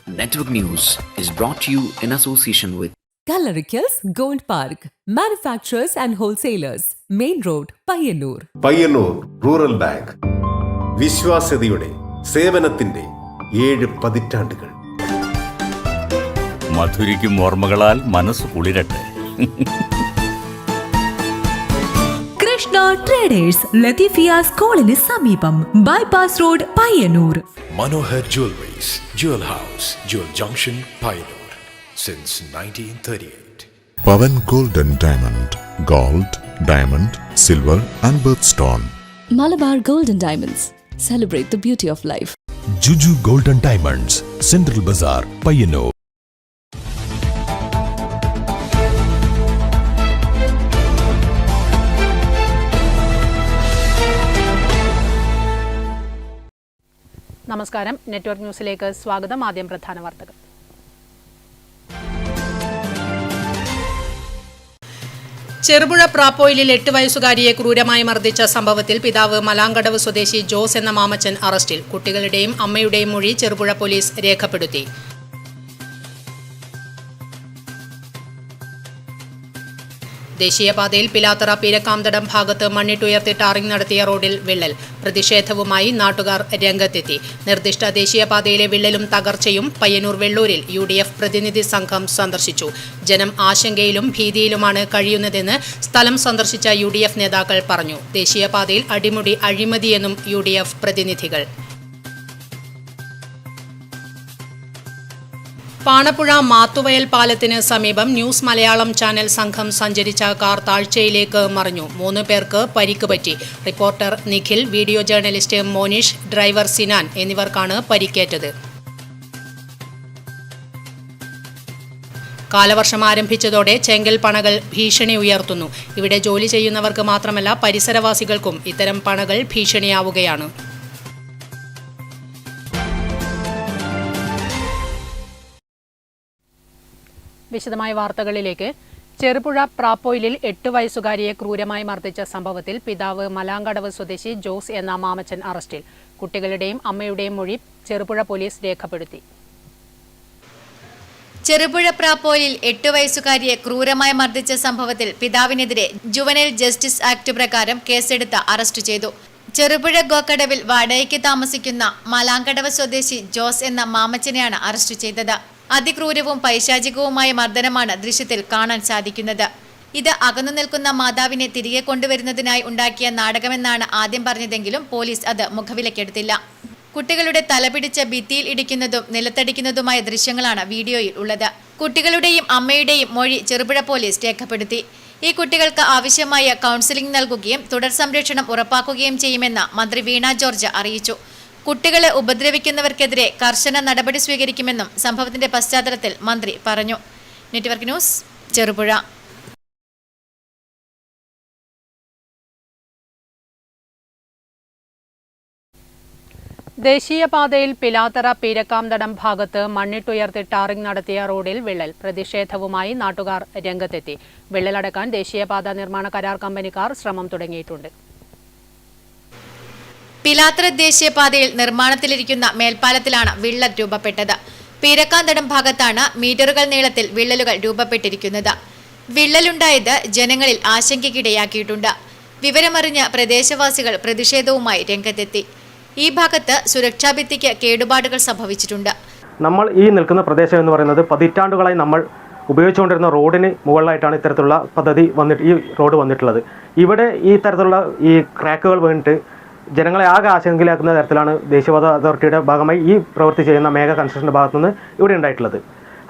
Network News is brought to you in association with Kalarikals Gold Park, manufacturers and wholesalers, Main Road, Payyannur. Payyannur rural bank വിശ്വാസ്യതയുടെ സേവനത്തിന്റെ 7 പതിറ്റാണ്ടുകൾ. മധുരിക്കും ഓർമ്മകളാൽ മനസ്സ് കുളിരട്ടെ. Krishna traders Latheefiya സ്കൂളിന് സമീപം bypass road Payyanur. Manohar Jewelries, Jewel House, Jewel Junction, Payyanur, since 1938. Pavan Gold and Diamond, Gold, Diamond, Silver and Birthstone. Malabar Gold and Diamonds, celebrate the beauty of life. Juju Gold and Diamonds, Central Bazaar, Payyannur. നമസ്കാരം, network ന്യൂസിലേക്ക് സ്വാഗതം. ആദ്യം പ്രധാന വാർത്തകൾ. ചെറുപുഴ പ്രാപ്പോയിലിൽ 8 വയസ്സുകാരിയെ ക്രൂരമായി മർദ്ദിച്ച സംഭവത്തിൽ പിതാവ് മലാങ്കടവ് സ്വദേശി ജോസ് എന്ന മാമച്ചൻ അറസ്റ്റിൽ. കുട്ടികളുടെയും അമ്മയുടെയും മൊഴി ചെറുപുഴ പോലീസ് രേഖപ്പെടുത്തി. ദേശീയപാതയിൽ പിലാത്തറ പീരക്കാംതടം ഭാഗത്ത് മണ്ണിട്ടുയർത്തി ടാറിംഗ് നടത്തിയ റോഡിൽ വിള്ളൽ. പ്രതിഷേധവുമായി നാട്ടുകാർ രംഗത്തെത്തി. നിർദ്ദിഷ്ട ദേശീയപാതയിലെ വിള്ളലും തകർച്ചയും പയ്യന്നൂർ വെള്ളൂരിൽ UDF പ്രതിനിധി സംഘം സന്ദർശിച്ചു. ജനം ആശങ്കയിലും ഭീതിയിലുമാണ് കഴിയുന്നതെന്ന് സ്ഥലം സന്ദർശിച്ച UDF നേതാക്കൾ പറഞ്ഞു. ദേശീയപാതയിൽ അടിമുടി അഴിമതിയെന്നും UDF പ്രതിനിധികൾ. പാണപ്പുഴ മാത്തുവയൽ പാലത്തിന് സമീപം ന്യൂസ് മലയാളം ചാനൽ സംഘം സഞ്ചരിച്ച കാർ താഴ്ചയിലേക്ക് മറിഞ്ഞു. 3 പേർക്ക് പരിക്ക് പറ്റി. Reporter Nikhil, video journalist Monish, driver Sinan എന്നിവർക്കാണ് പരിക്കേറ്റത്. കാലവർഷം ആരംഭിച്ചതോടെ ചെങ്കൽ പണകൾ ഭീഷണി ഉയർത്തുന്നു. ഇവിടെ ജോലി ചെയ്യുന്നവർക്ക് മാത്രമല്ല പരിസരവാസികൾക്കും ഇത്തരം പണകൾ ഭീഷണിയാവുകയാണ്. വിശദമായ വാർത്തകളിലേക്ക്. ചെറുപുഴ പ്രാപ്പോയിലിൽ 8 വയസ്സുകാരിയെ ക്രൂരമായി മർദ്ദിച്ച സംഭവത്തിൽ പിതാവ് മലാങ്കടവ് സ്വദേശി ജോസ് എന്ന മാമച്ചൻ അറസ്റ്റിൽ. കുട്ടികളുടെയും അമ്മയുടെയും മൊഴി ചെറുപുഴ പോലീസ് രേഖപ്പെടുത്തി. ചെറുപുഴ പ്രാപ്പോയിലിൽ 8 വയസ്സുകാരിയെ ക്രൂരമായി മർദ്ദിച്ച സംഭവത്തിൽ പിതാവിനെതിരെ ജുവനൈൽ ജസ്റ്റിസ് ആക്ട് പ്രകാരം കേസെടുത്ത് അറസ്റ്റ് ചെയ്തു. ചെറുപുഴ ഗോക്കടവിൽ വാടകയ്ക്ക് താമസിക്കുന്ന മലാങ്കടവ് സ്വദേശി ജോസ് എന്ന മാമച്ചനെയാണ് അറസ്റ്റ് ചെയ്തത്. അതിക്രൂരവും പൈശാചികവുമായ മർദ്ദനമാണ് ദൃശ്യത്തിൽ കാണാൻ സാധിക്കുന്നത്. ഇത് അകന്നു നിൽക്കുന്ന മാതാവിനെ തിരികെ കൊണ്ടുവരുന്നതിനായി ഉണ്ടാക്കിയ നാടകമെന്നാണ് ആദ്യം പറഞ്ഞതെങ്കിലും പോലീസ് അത് മുഖവിലക്കെടുത്തില്ല. കുട്ടികളുടെ തലപിടിച്ച് ഭിത്തിയിൽ ഇടിക്കുന്നതും നിലത്തടിക്കുന്നതുമായ ദൃശ്യങ്ങളാണ് വീഡിയോയിൽ ഉള്ളത്. കുട്ടികളുടെയും അമ്മയുടെയും മൊഴി ചെറുപുഴ പോലീസ് രേഖപ്പെടുത്തി. ഈ കുട്ടികൾക്ക് ആവശ്യമായ കൗൺസിലിംഗ് നൽകുകയും തുടർ സംരക്ഷണം ഉറപ്പാക്കുകയും ചെയ്യുമെന്ന് മന്ത്രി വീണ ജോർജ് അറിയിച്ചു. കുട്ടികളെ ഉപദ്രവിക്കുന്നവർക്കെതിരെ കർശന നടപടി സ്വീകരിക്കുമെന്നും സംഭവത്തിന്റെ പശ്ചാത്തലത്തിൽ മന്ത്രി പറഞ്ഞു. Network news, Cherupuzha. ദേശീയപാതയിൽ പിലാത്തറ പീരക്കാംതടം ഭാഗത്ത് മണ്ണിട്ടുയർത്തി ടാറിംഗ് നടത്തിയ റോഡിൽ വിള്ളൽ. പ്രതിഷേധവുമായി നാട്ടുകാർ രംഗത്തെത്തി. വിള്ളലടക്കാൻ ദേശീയപാത നിർമ്മാണ കരാർ കമ്പനിക്കാർ ശ്രമം തുടങ്ങിയിട്ടുണ്ട്. പിലാത്തറ ദേശീയപാതയിൽ നിർമ്മാണത്തിലിരിക്കുന്ന മേൽപ്പാലത്തിലാണ് വിള്ളൽ രൂപപ്പെട്ടത്. പീരക്കാംതടം ഭാഗത്താണ് മീറ്ററുകൾ നീളത്തിൽ വിള്ളലുകൾ രൂപപ്പെട്ടിരിക്കുന്നത്. വിള്ളലുണ്ടായത് ജനങ്ങളിൽ ആശങ്കയ്ക്കിടയാക്കിയിട്ടുണ്ട്. വിവരമറിഞ്ഞ പ്രദേശവാസികൾ പ്രതിഷേധവുമായി രംഗത്തെത്തി. ഈ ഭാഗത്ത് സുരക്ഷാ ഭിത്തിക്ക് കേടുപാടുകൾ സംഭവിച്ചിട്ടുണ്ട്. നമ്മൾ ഈ നിൽക്കുന്ന പ്രദേശം എന്ന് പറയുന്നത് പതിറ്റാണ്ടുകളായി നമ്മൾ ഉപയോഗിച്ചുകൊണ്ടിരുന്ന റോഡിന് മുകളിലായിട്ടാണ് ഇത്തരത്തിലുള്ള പദ്ധതി ഈ റോഡ് വന്നിട്ടുള്ളത്. ഇവിടെ ഈ തരത്തിലുള്ള ഈ ക്രാക്കുകൾ വീണിട്ട് ജനങ്ങളെ ആകെ ആശങ്കയിലാക്കുന്ന തരത്തിലാണ് ദേശീയപാത അതോറിറ്റിയുടെ ഭാഗമായി ഈ പ്രവൃത്തി ചെയ്യുന്ന മേഘ കൺസ്ട്രക്ഷൻ്റെ ഭാഗത്തുനിന്ന് ഇവിടെ ഉണ്ടായിട്ടുള്ളത്.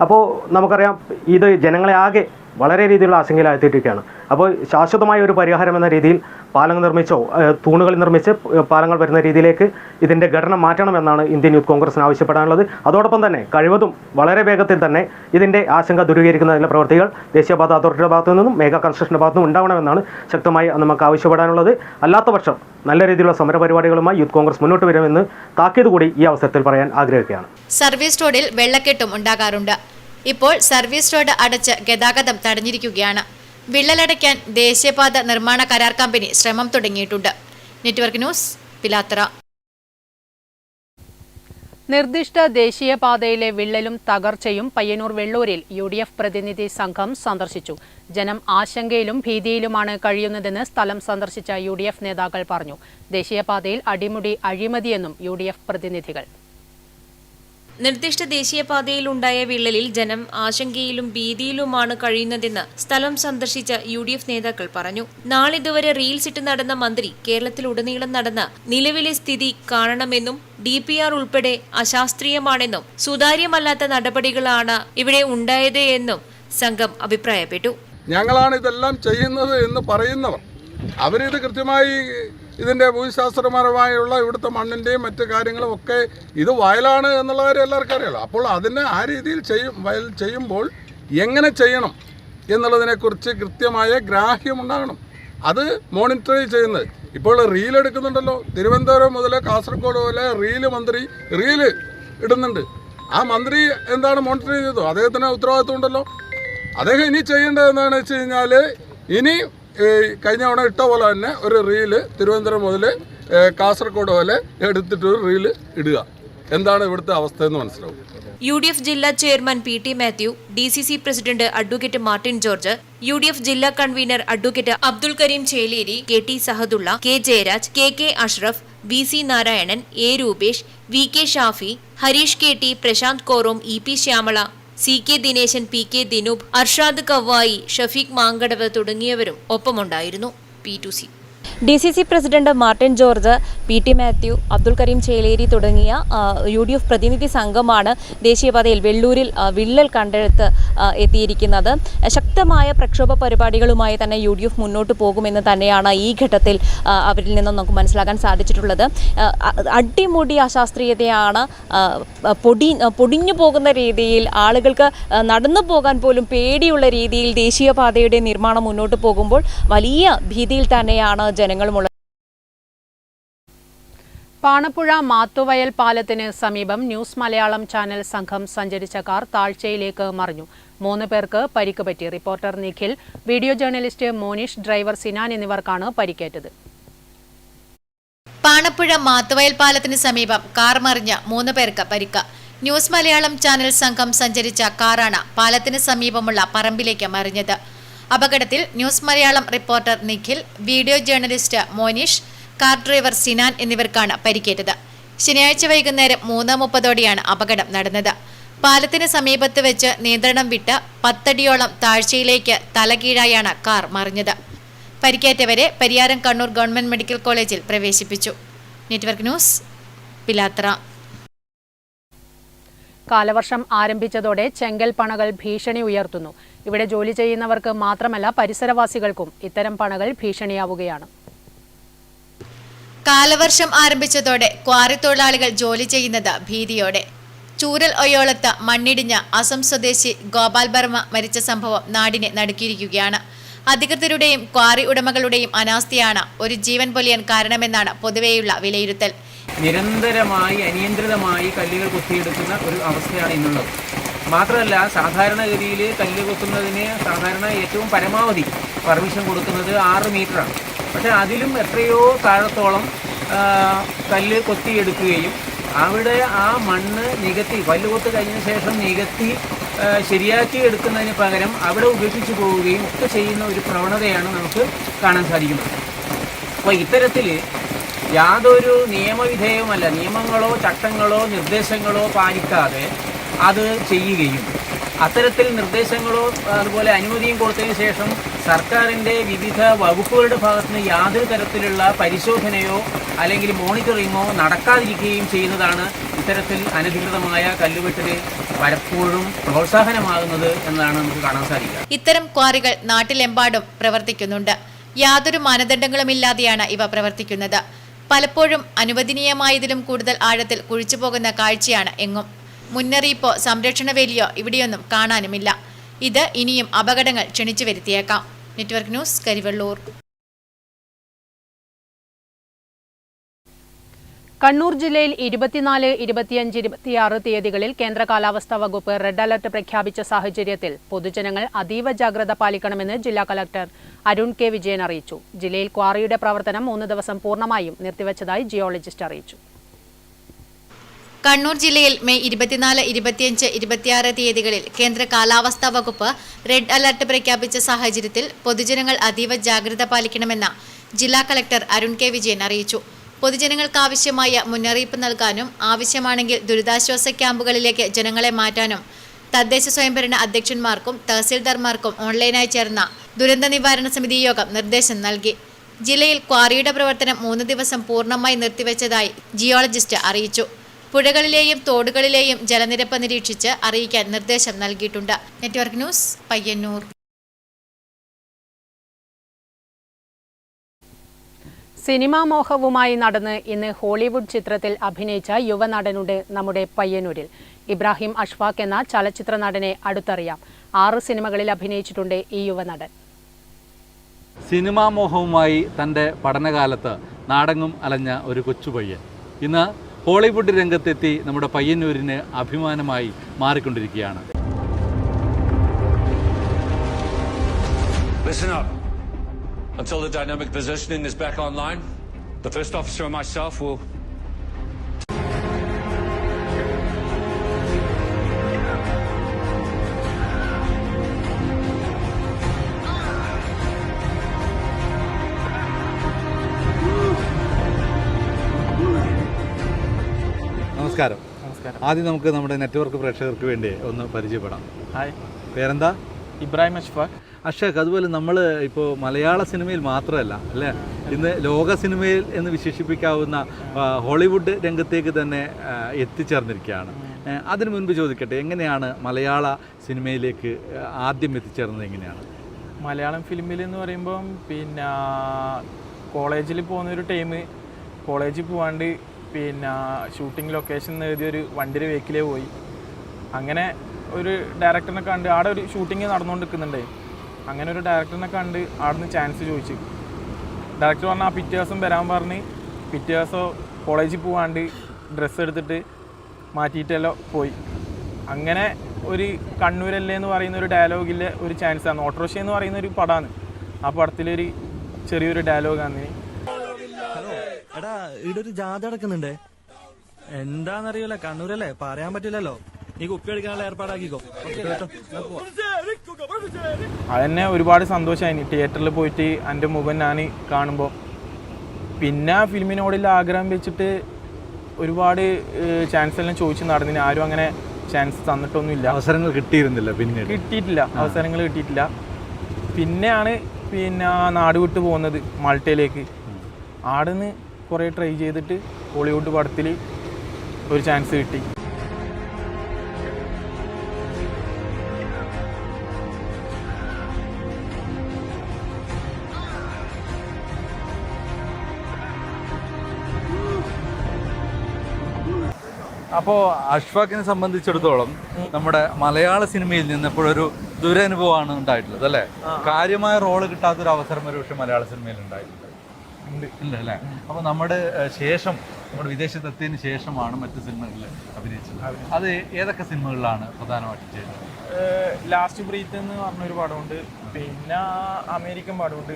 അപ്പോൾ നമുക്കറിയാം, ഇത് ജനങ്ങളെ ആകെ വളരെ രീതിയിലുള്ള ആശങ്കയിലാഴ്ത്തിയിട്ടിരിക്കുകയാണ്. അപ്പോൾ ശാശ്വതമായ ഒരു പരിഹാരം എന്ന രീതിയിൽ പാലങ്ങൾ നിർമ്മിച്ചോ തൂണുകൾ നിർമ്മിച്ച് പാലങ്ങൾ വരുന്ന രീതിയിലേക്ക് ഇതിൻ്റെ ഘടന മാറ്റണമെന്നാണ് ഇന്ത്യൻ യൂത്ത് കോൺഗ്രസിന് ആവശ്യപ്പെടാനുള്ളത്. അതോടൊപ്പം തന്നെ കഴിവതും വളരെ വേഗത്തിൽ തന്നെ ഇതിൻ്റെ ആശങ്ക ദൂരീകരിക്കുന്നതിനുള്ള പ്രവൃത്തികൾ ദേശീയപാത അതോറിറ്റിയുടെ ഭാഗത്തു നിന്നും മേഘ കൺസ്ട്രക്ഷൻ്റെ ഭാഗത്തു നിന്നും ഉണ്ടാവണമെന്നാണ് ശക്തമായി നമുക്ക് ആവശ്യപ്പെടാനുള്ളത്. അല്ലാത്തപക്ഷം നല്ല രീതിയിലുള്ള സമരപരിപാടികളുമായി യൂത്ത് കോൺഗ്രസ് മുന്നോട്ട് വരുമെന്ന് താക്കീത് കൂടി ഈ അവസരത്തിൽ പറയാൻ ആഗ്രഹിക്കുകയാണ്. സർവീസ് റോഡിൽ വെള്ളക്കെട്ടും ഉണ്ടാകാറുണ്ട്. ഇപ്പോൾ സർവീസ് റോഡ് അടച്ച് ഗതാഗതം തടഞ്ഞിരിക്കുകയാണ്. വിള്ളലടയ്ക്കാൻ ദേശീയപാത നിർമ്മാണ കരാർ കമ്പനി ശ്രമം തുടങ്ങിയിട്ടുണ്ട്. Network news, Pilathara. നിർദ്ദിഷ്ട ദേശീയപാതയിലെ വിള്ളലും തകർച്ചയും പയ്യന്നൂർ വെള്ളൂരിൽ UDF പ്രതിനിധി സംഘം സന്ദർശിച്ചു. ജനം ആശങ്കയിലും ഭീതിയിലുമാണ് കഴിയുന്നതെന്ന് സ്ഥലം സന്ദർശിച്ച UDF നേതാക്കൾ പറഞ്ഞു. ദേശീയപാതയിൽ അടിമുടി അഴിമതിയെന്നും UDF പ്രതിനിധികൾ. നിർദ്ദിഷ്ട ദേശീയപാതയിലുണ്ടായ വിള്ളലിൽ ജനം ആശങ്കയിലും ഭീതിയിലുമാണ് കഴിയുന്നതെന്ന് സ്ഥലം സന്ദർശിച്ച UDF നേതാക്കൾ പറഞ്ഞു. നാളിതുവരെ റീൽസ് ഇട്ട് നടന്ന മന്ത്രി കേരളത്തിലുടനീളം നടന്ന നിലവിലെ സ്ഥിതി കാണണമെന്നും DPR ഉൾപ്പെടെ അശാസ്ത്രീയമാണെന്നും സുതാര്യമല്ലാത്ത നടപടികളാണ് ഇവിടെ ഉണ്ടായത് എന്നും സംഘം അഭിപ്രായപ്പെട്ടു. ഞങ്ങളാണ് ഇതെല്ലാം ചെയ്യുന്നത് എന്ന് പറയുന്നവർ അവരിത് കൃത്യമായി ഇതിൻ്റെ ഭൂമിശാസ്ത്രപരമായുള്ള ഇവിടുത്തെ മണ്ണിൻ്റെയും മറ്റു കാര്യങ്ങളും ഒക്കെ ഇത് വയലാണ് എന്നുള്ള കാര്യം എല്ലാവർക്കും അറിയാലോ. അപ്പോൾ അതിനെ ആ രീതിയിൽ വയൽ ചെയ്യുമ്പോൾ എങ്ങനെ ചെയ്യണം എന്നുള്ളതിനെക്കുറിച്ച് കൃത്യമായ ഗ്രാഹ്യമുണ്ടാകണം. അത് മോണിറ്റർ ചെയ്യുന്നത് ഇപ്പോൾ റീൽ എടുക്കുന്നുണ്ടല്ലോ. തിരുവനന്തപുരം മുതൽ കാസർഗോഡ് പോലെ മന്ത്രി റീല് ഇടുന്നുണ്ട്. ആ മന്ത്രി എന്താണ് മോണിറ്റർ ചെയ്തത്? അദ്ദേഹത്തിന് ഉത്തരവാദിത്വം ഉണ്ടല്ലോ. അദ്ദേഹം ഇനി ചെയ്യേണ്ടത് എന്താണെന്ന് വെച്ച് കഴിഞ്ഞാൽ ഇനി കഴിഞ്ഞ തവണ ഇട്ട പോലെ തന്നെ ഒരു റീല് തിരുവനന്തപുരം മുതൽ കാസർഗോഡ് പോലെ എടുത്തിട്ട് ഒരു റീല് ഇടുക. എന്താണ് ഇവിടുത്തെ അവസ്ഥ എന്ന് മനസ്സിലാവും. UDF ജില്ലാ chairman PT Mathew, DCC president advocate Martin George, UDF ജില്ലാ convener advocate Abdul Karim Cheleri, KT Sahadulla, K Jayaraj, KK Ashraf, VC Narayanan, A Rupesh, VK Shafi, Harish KT, Prashant Korom, EP Shyamala, CK Dineshan, PK Dinoop, Arshad Kavvayi, Shafeeq Mankadavu തുടങ്ങിയവരും ഒപ്പമുണ്ടായിരുന്നു. P2C DCC president Martin George, PT Mathew, Abdul Karim Cheleri തുടങ്ങിയ UDF പ്രതിനിധി സംഘമാണ് ദേശീയപാതയിൽ വെള്ളൂരിൽ വിള്ളൽ കണ്ടെടുത്ത് എത്തിയിരിക്കുന്നത്. ശക്തമായ പ്രക്ഷോഭ പരിപാടികളുമായി തന്നെ UDF മുന്നോട്ട് പോകുമെന്ന് തന്നെയാണ് ഈ ഘട്ടത്തിൽ അവരിൽ നിന്നും നമുക്ക് മനസ്സിലാക്കാൻ സാധിച്ചിട്ടുള്ളത്. അടിമുടി അശാസ്ത്രീയതയാണ്. പൊടിഞ്ഞു പോകുന്ന രീതിയിൽ ആളുകൾക്ക് നടന്നു പോകാൻ പോലും പേടിയുള്ള രീതിയിൽ ദേശീയപാതയുടെ നിർമ്മാണം മുന്നോട്ട് പോകുമ്പോൾ വലിയ ഭീതിയിൽ തന്നെയാണ് ജനങ്ങളുമുള്ളത്. പാണപ്പുഴ മാത്തുവയൽ പാലത്തിന് സമീപം ന്യൂസ് മലയാളം ചാനൽ സംഘം സഞ്ചരിച്ച കാർ താഴ്ചയിലേക്ക് മറിഞ്ഞു. 3 പേർക്ക് പരിക്ക് പറ്റി. Reporter Nikhil, video journalist Monish, driver Sinan എന്നിവർക്കാണ് പരിക്കേറ്റത്. പാണപ്പുഴ മാത്തുവയൽ പാലത്തിന് സമീപം കാർ മറിഞ്ഞ 3 പേർക്ക് പരിക്ക്. ന്യൂസ് മലയാളം ചാനൽ സംഘം സഞ്ചരിച്ച കാറാണ് പാലത്തിന് സമീപമുള്ള പറമ്പിലേക്ക് മറിഞ്ഞത്. അപകടത്തിൽ news Malayalam reporter Nikhil, video journalist Monish, car driver Sinan എന്നിവർക്കാണ് പരിക്കേറ്റത്. ശനിയാഴ്ച വൈകുന്നേരം 3:30ഓടെയാണ് അപകടം നടന്നത്. പാലത്തിന് സമീപത്ത് വെച്ച് നിയന്ത്രണം വിട്ട് 10 അടിയോളം താഴ്ചയിലേക്ക് തലകീഴായാണ് കാർ മറിഞ്ഞത്. പരിക്കേറ്റവരെ പരിയാരം കണ്ണൂർ ഗവൺമെന്റ് മെഡിക്കൽ കോളേജിൽ പ്രവേശിപ്പിച്ചു. Network news, Pilathara. കാലവർഷം ആരംഭിച്ചതോടെ ചെങ്കൽ പണകൾ ഭീഷണി ഉയർത്തുന്നു. ഇവിടെ ജോലി ചെയ്യുന്നവർക്ക് മാത്രമല്ല പരിസരവാസികൾക്കും ഇത്തരം പണകൾ ഭീഷണിയാവുകയാണ്. കാലവർഷം ആരംഭിച്ചതോടെ ക്വാറി തൊഴിലാളികൾ ജോലി ചെയ്യുന്നത് ഭീതിയോടെ. ചൂരൽ ഒയോളത്ത് മണ്ണിടിഞ്ഞ അസം സ്വദേശി ഗോപാൽ ബർമ മരിച്ച സംഭവം നാടിനെ നടുക്കിയിരിക്കുകയാണ്. അധികൃതരുടെയും ക്വാറി ഉടമകളുടെയും അനാസ്ഥയാണ് ഒരു ജീവൻ പൊലിയാൻ കാരണമെന്നാണ് പൊതുവെയുള്ള വിലയിരുത്തൽ. നിരന്തരമായി അനിയന്ത്രിതമായി കല്ലുകൾ കൊത്തിയെടുക്കുന്ന ഒരു അവസ്ഥയാണ് ഇന്നുള്ളത്. മാത്രമല്ല, സാധാരണഗതിയിൽ കല്ല് കൊത്തുന്നതിന് സാധാരണ ഏറ്റവും പരമാവധി പെർമിഷൻ കൊടുക്കുന്നത് 6 മീറ്ററാണ്. പക്ഷേ അതിലും എത്രയോ താഴത്തോളം കല്ല് കൊത്തിയെടുക്കുകയും അവിടെ ആ മണ്ണ് നികത്തി, കല്ല് കൊത്ത് കഴിഞ്ഞ ശേഷം നികത്തി ശരിയാക്കി എടുക്കുന്നതിന് പകരം അവിടെ ഉപേക്ഷിച്ച് പോവുകയും ഒക്കെ ചെയ്യുന്ന ഒരു പ്രവണതയാണ് നമുക്ക് കാണാൻ സാധിക്കുന്നത്. അപ്പോൾ ഇത്തരത്തിൽ യാതൊരു നിയമവിധേയവുമല്ല, നിയമങ്ങളോ ചട്ടങ്ങളോ നിർദ്ദേശങ്ങളോ പാലിക്കാതെ അത് ചെയ്യുകയും അത്തരത്തിൽ നിർദ്ദേശങ്ങളോ അതുപോലെ അനുമതിയും കൊടുത്തതിന് ശേഷം സർക്കാരിൻ്റെ വിവിധ വകുപ്പുകളുടെ ഭാഗത്തുനിന്ന് യാതൊരു തരത്തിലുള്ള പരിശോധനയോ അല്ലെങ്കിൽ മോണിറ്ററിങ്ങോ നടക്കാതിരിക്കുകയും ചെയ്യുന്നതാണ് ഇത്തരത്തിൽ അനധികൃതമായ കല്ലുവെട്ടിന് പലപ്പോഴും പ്രോത്സാഹനമാകുന്നത് എന്നാണ് നമുക്ക് കാണാൻ സാധിക്കുക. ഇത്തരം ക്വാറികൾ നാട്ടിലെമ്പാടും പ്രവർത്തിക്കുന്നുണ്ട്. യാതൊരു മാനദണ്ഡങ്ങളുമില്ലാതെയാണ് ഇവ പ്രവർത്തിക്കുന്നത്. പലപ്പോഴും അനുവദനീയമായതിലും കൂടുതൽ ആഴത്തിൽ കുഴിച്ചുപോകുന്ന കാഴ്ചയാണ് എങ്ങും. മുന്നറിയിപ്പോ സംരക്ഷണ വേലിയോ ഇവിടെയൊന്നും കാണാനുമില്ല. ഇത് ഇനിയും അപകടങ്ങൾ ക്ഷണിച്ചു വരുത്തിയേക്കാം. Network news, Karivellur. കണ്ണൂർ ജില്ലയിൽ 24, 25, 26 തീയതികളിൽ കേന്ദ്ര കാലാവസ്ഥാ വകുപ്പ് റെഡ് അലർട്ട് പ്രഖ്യാപിച്ച സാഹചര്യത്തിൽ പൊതുജനങ്ങൾ അതീവ ജാഗ്രത പാലിക്കണമെന്ന് ജില്ലാ കളക്ടർ അരുൺ കെ വിജയൻ അറിയിച്ചു. ജില്ലയിൽ ക്വാറിയുടെ പ്രവർത്തനം 3 ദിവസം പൂർണ്ണമായും നിർത്തിവച്ചതായി ജിയോളജിസ്റ്റ് അറിയിച്ചു. കണ്ണൂർ ജില്ലയിൽ മെയ് 24, 25, 26 തീയതികളിൽ കേന്ദ്ര കാലാവസ്ഥാ വകുപ്പ് റെഡ് അലർട്ട് പ്രഖ്യാപിച്ച സാഹചര്യത്തിൽ പൊതുജനങ്ങൾ അതീവ ജാഗ്രത പാലിക്കണമെന്ന് ജില്ലാ കളക്ടർ അരുൺ കെ വിജയൻ അറിയിച്ചു. പൊതുജനങ്ങൾക്ക് ആവശ്യമായ മുന്നറിയിപ്പ് നൽകാനും ആവശ്യമാണെങ്കിൽ ദുരിതാശ്വാസ ക്യാമ്പുകളിലേക്ക് ജനങ്ങളെ മാറ്റാനും തദ്ദേശ സ്വയംഭരണ അധ്യക്ഷന്മാർക്കും തഹസിൽദാർമാർക്കും ഓൺലൈനായി ചേർന്ന ദുരന്ത നിവാരണ സമിതി യോഗം നിർദ്ദേശം നൽകി. ജില്ലയിൽ ക്വാറിയുടെ പ്രവർത്തനം 3 ദിവസം പൂർണ്ണമായി നിർത്തിവെച്ചതായി ജിയോളജിസ്റ്റ് അറിയിച്ചു. പുഴകളിലെയും തോടുകളിലെയും ജലനിരപ്പ് നിരീക്ഷിച്ച് അറിയിക്കാൻ നിർദ്ദേശം നൽകിയിട്ടുണ്ട്. Network news, Payyanur. സിനിമാ മോഹവുമായി നടന്ന് ഇന്ന് ഹോളിവുഡ് ചിത്രത്തിൽ അഭിനയിച്ച യുവനടനുണ്ട് നമ്മുടെ പയ്യന്നൂരിൽ. ഇബ്രാഹിം അഷ്ഫാഖ് എന്ന ചലച്ചിത്ര നടനെ അടുത്തറിയാം. 6 സിനിമകളിൽ അഭിനയിച്ചിട്ടുണ്ട് ഈ യുവനടൻ. സിനിമാ മോഹവുമായി തൻ്റെ പഠനകാലത്ത് നാടെങ്ങും അലഞ്ഞ ഒരു കൊച്ചുപയ്യൻ ഇന്ന് ഹോളിവുഡ് രംഗത്തെത്തി നമ്മുടെ പയ്യന്നൂരിന് അഭിമാനമായി മാറിക്കൊണ്ടിരിക്കുകയാണ്. Listen up. Until the dynamic positioning is back online, the first officer and myself will... നമസ്കാരം. ആദ്യം നമുക്ക് നമ്മുടെ നെറ്റ്വർക്ക് പ്രേക്ഷകർക്ക് വേണ്ടി ഒന്ന് പരിചയപ്പെടാം. ഹായ്, പേരെന്താ? ഇബ്രാഹിം അഷ്ഫാഖ്. അഷ്ഫാഖ്, അതുപോലെ നമ്മൾ ഇപ്പോൾ മലയാള സിനിമയിൽ മാത്രമല്ല അല്ലേ, ഇന്ന് ലോക സിനിമയിൽ എന്ന് വിശേഷിപ്പിക്കാവുന്ന ഹോളിവുഡ് രംഗത്തേക്ക് തന്നെ എത്തിച്ചേർന്നിരിക്കുകയാണ്. അതിനു മുൻപ് ചോദിക്കട്ടെ, എങ്ങനെയാണ് മലയാള സിനിമയിലേക്ക് ആദ്യം എത്തിച്ചേർന്നത്? എങ്ങനെയാണ് മലയാളം ഫിലിമിൽ എന്ന് പറയുമ്പം പിന്നെ കോളേജിൽ പോകുന്നൊരു ടൈം, കോളേജിൽ പോകാണ്ട് പിന്നെ ഷൂട്ടിംഗ് ലൊക്കേഷൻ എഴുതിയൊരു വണ്ടിയുടെ വേക്കിലേ പോയി. അങ്ങനെ ഒരു ഡയറക്ടറിനെ കണ്ട്, ആടെ ഒരു ഷൂട്ടിങ് നടന്നുകൊണ്ടിരിക്കുന്നുണ്ടേ, അങ്ങനെ ഒരു ഡയറക്ടറിനെ കണ്ട് അവിടെ നിന്ന് ചാൻസ് ചോദിച്ചു. ഡയറക്ടർ പറഞ്ഞാൽ പിറ്റേ ദിവസം വരാൻ പറഞ്ഞ് പിറ്റേ ദിവസം കോളേജിൽ പോകാണ്ട് ഡ്രസ്സ് എടുത്തിട്ട് മാറ്റിയിട്ടല്ലോ പോയി. അങ്ങനെ ഒരു കണ്ണൂരല്ലേ എന്ന് പറയുന്ന ഒരു ഡയലോഗിലെ ഒരു ചാൻസാണ്. ഓട്ടോറിക്ഷ എന്ന് പറയുന്ന ഒരു പടമാണ്. ആ പടത്തിലൊരു ചെറിയൊരു ഡയലോഗാണ്. എടാ, ഇവിടെ ഒരു ജാഥ നടക്കുന്നുണ്ടേ, എന്താന്നറിയില്ല, കണ്ണൂരല്ലേ, പറയാൻ പറ്റില്ലല്ലോ. നീ കുപ്പി അടിക്കാനുള്ള ഏർപ്പാടാക്കിക്കോ. അതന്നെ ഒരുപാട് സന്തോഷമായി തിയേറ്ററിൽ പോയിട്ട് എൻ്റെ മുഖം ഞാൻ കാണുമ്പോൾ. പിന്നെ ഫിലിമിനോടുള്ള ആഗ്രഹം വെച്ചിട്ട് ഒരുപാട് ചാൻസ് എല്ലാം ചോദിച്ച് നടന്നിന്. ആരും അങ്ങനെ ചാൻസ് തന്നിട്ടൊന്നുമില്ല. അവസരങ്ങൾ കിട്ടിയിരുന്നില്ല, പിന്നെ കിട്ടിയിട്ടില്ല, അവസരങ്ങൾ കിട്ടിയിട്ടില്ല. പിന്നെയാണ് നാട് വിട്ട് പോകുന്നത് മാൾട്ടയിലേക്ക്. ആടെ നിന്ന് കുറേ ട്രൈ ചെയ്തിട്ട് ഹോളിവുഡ് പടത്തിൽ ഒരു ചാൻസ് കിട്ടി. അപ്പോൾ അഷ്ഫാഖിനെ സംബന്ധിച്ചിടത്തോളം നമ്മുടെ മലയാള സിനിമയിൽ നിന്ന് എപ്പോഴൊരു ദുരനുഭവമാണ് ഉണ്ടായിട്ടുള്ളത് അല്ലേ? കാര്യമായ റോള് കിട്ടാത്തൊരു അവസരം ഒരു പക്ഷേ മലയാള സിനിമയിൽ ഉണ്ടായിട്ടുണ്ട് ഇല്ല അല്ലേ? അപ്പോൾ നമ്മുടെ വിദേശത്തെത്തിയതിന് ശേഷമാണ് മറ്റു സിനിമകളിൽ അഭിനയിച്ചത്. അത് ഏതൊക്കെ സിനിമകളിലാണ് പ്രധാനമായിട്ടും ചെയ്തത്? ലാസ്റ്റ് ബ്രീത്ത് എന്ന് പറഞ്ഞൊരു പടമുണ്ട്, പിന്നെ അമേരിക്കൻ പടമുണ്ട്,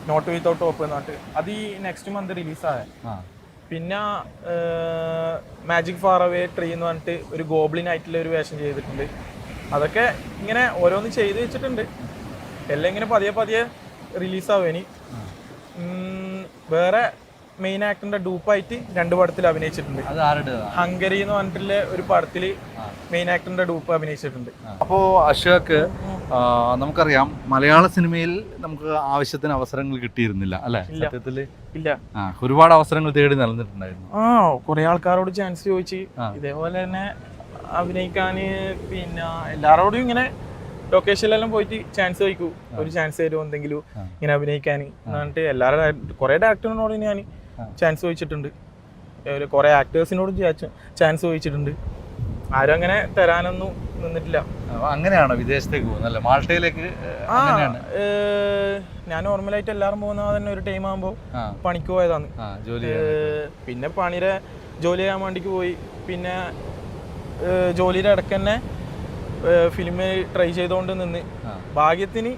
നോട്ട് വിത്തൗട്ട് ടോപ്പ് എന്നിട്ട് അത് ഈ നെക്സ്റ്റ് മന്ത് റിലീസായ. പിന്നെ മാജിക് ഫാർ അവേ ട്രീ എന്ന് പറഞ്ഞിട്ട് ഒരു ഗോബ്ലിൻ ആയിട്ടുള്ള ഒരു വേഷം ചെയ്തിട്ടുണ്ട്. അതൊക്കെ ഇങ്ങനെ ഓരോന്ന് ചെയ്ത് വെച്ചിട്ടുണ്ട്. എല്ലാം ഇങ്ങനെ പതിയെ റിലീസാവും. ഇനി വേറെ മെയിൻ ആക്ടറിന്റെ ഡൂപ്പായിട്ട് 2 പടത്തിൽ അഭിനയിച്ചിട്ടുണ്ട്. ഹംഗറി എന്ന് പറഞ്ഞിട്ടുള്ള ഒരു പടത്തിൽ മെയിൻ ആക്ടറിന്റെ ഡൂപ്പ് അഭിനയിച്ചിട്ടുണ്ട്. അപ്പോൾ അഷ്ഫാഖ്, നമുക്കറിയാം മലയാള സിനിമയിൽ നമുക്ക് ആവശ്യത്തിന് അവസരങ്ങൾ കിട്ടിയിരുന്നില്ല അല്ലേ? സത്യത്തിൽ ഇല്ല, ഒരുപാട് അവസരങ്ങൾ തേടി നടന്നിട്ടുണ്ടായിരുന്നു. കുറെ ആൾക്കാരോട് ചാൻസ് ചോദിച്ച് ഇതേപോലെ തന്നെ അഭിനയിക്കാൻ. പിന്നെ എല്ലാവരോടും ഇങ്ങനെ ലൊക്കേഷനിലെല്ലാം പോയിട്ട് ചാൻസ് ചോദിക്കൂ, ഒരു ചാൻസ് തരുമോ എന്തെങ്കിലും ഇങ്ങനെ അഭിനയിക്കാൻ എന്നിട്ട് എല്ലാവരും കുറെ ഡയറക്ടറിനോട് ഞാൻ ചാൻസ് ചോദിച്ചിട്ടുണ്ട്. കുറെ ആക്ടേഴ്സിനോടും ചാൻസ് ചോദിച്ചിട്ടുണ്ട്. ആരും അങ്ങനെ തരാനൊന്നും നിന്നിട്ടില്ല. അങ്ങനെയാണോ വിദേശത്തേക്ക് പോകുന്നത്? മാൾട്ടയിലേക്ക്? ഞാൻ നോർമലായിട്ട് എല്ലാവരും പോകുന്ന തന്നെ ഒരു ടൈം ആകുമ്പോൾ പണിക്ക് പോയതാണ്. പിന്നെ പണിയുടെ ജോലി ചെയ്യാൻ വേണ്ടിക്ക് പോയി. പിന്നെ ജോലിയുടെ ഇടയ്ക്ക് തന്നെ ഫിലിം ട്രൈ ചെയ്തുകൊണ്ട് നിന്ന് ഭാഗ്യത്തിന്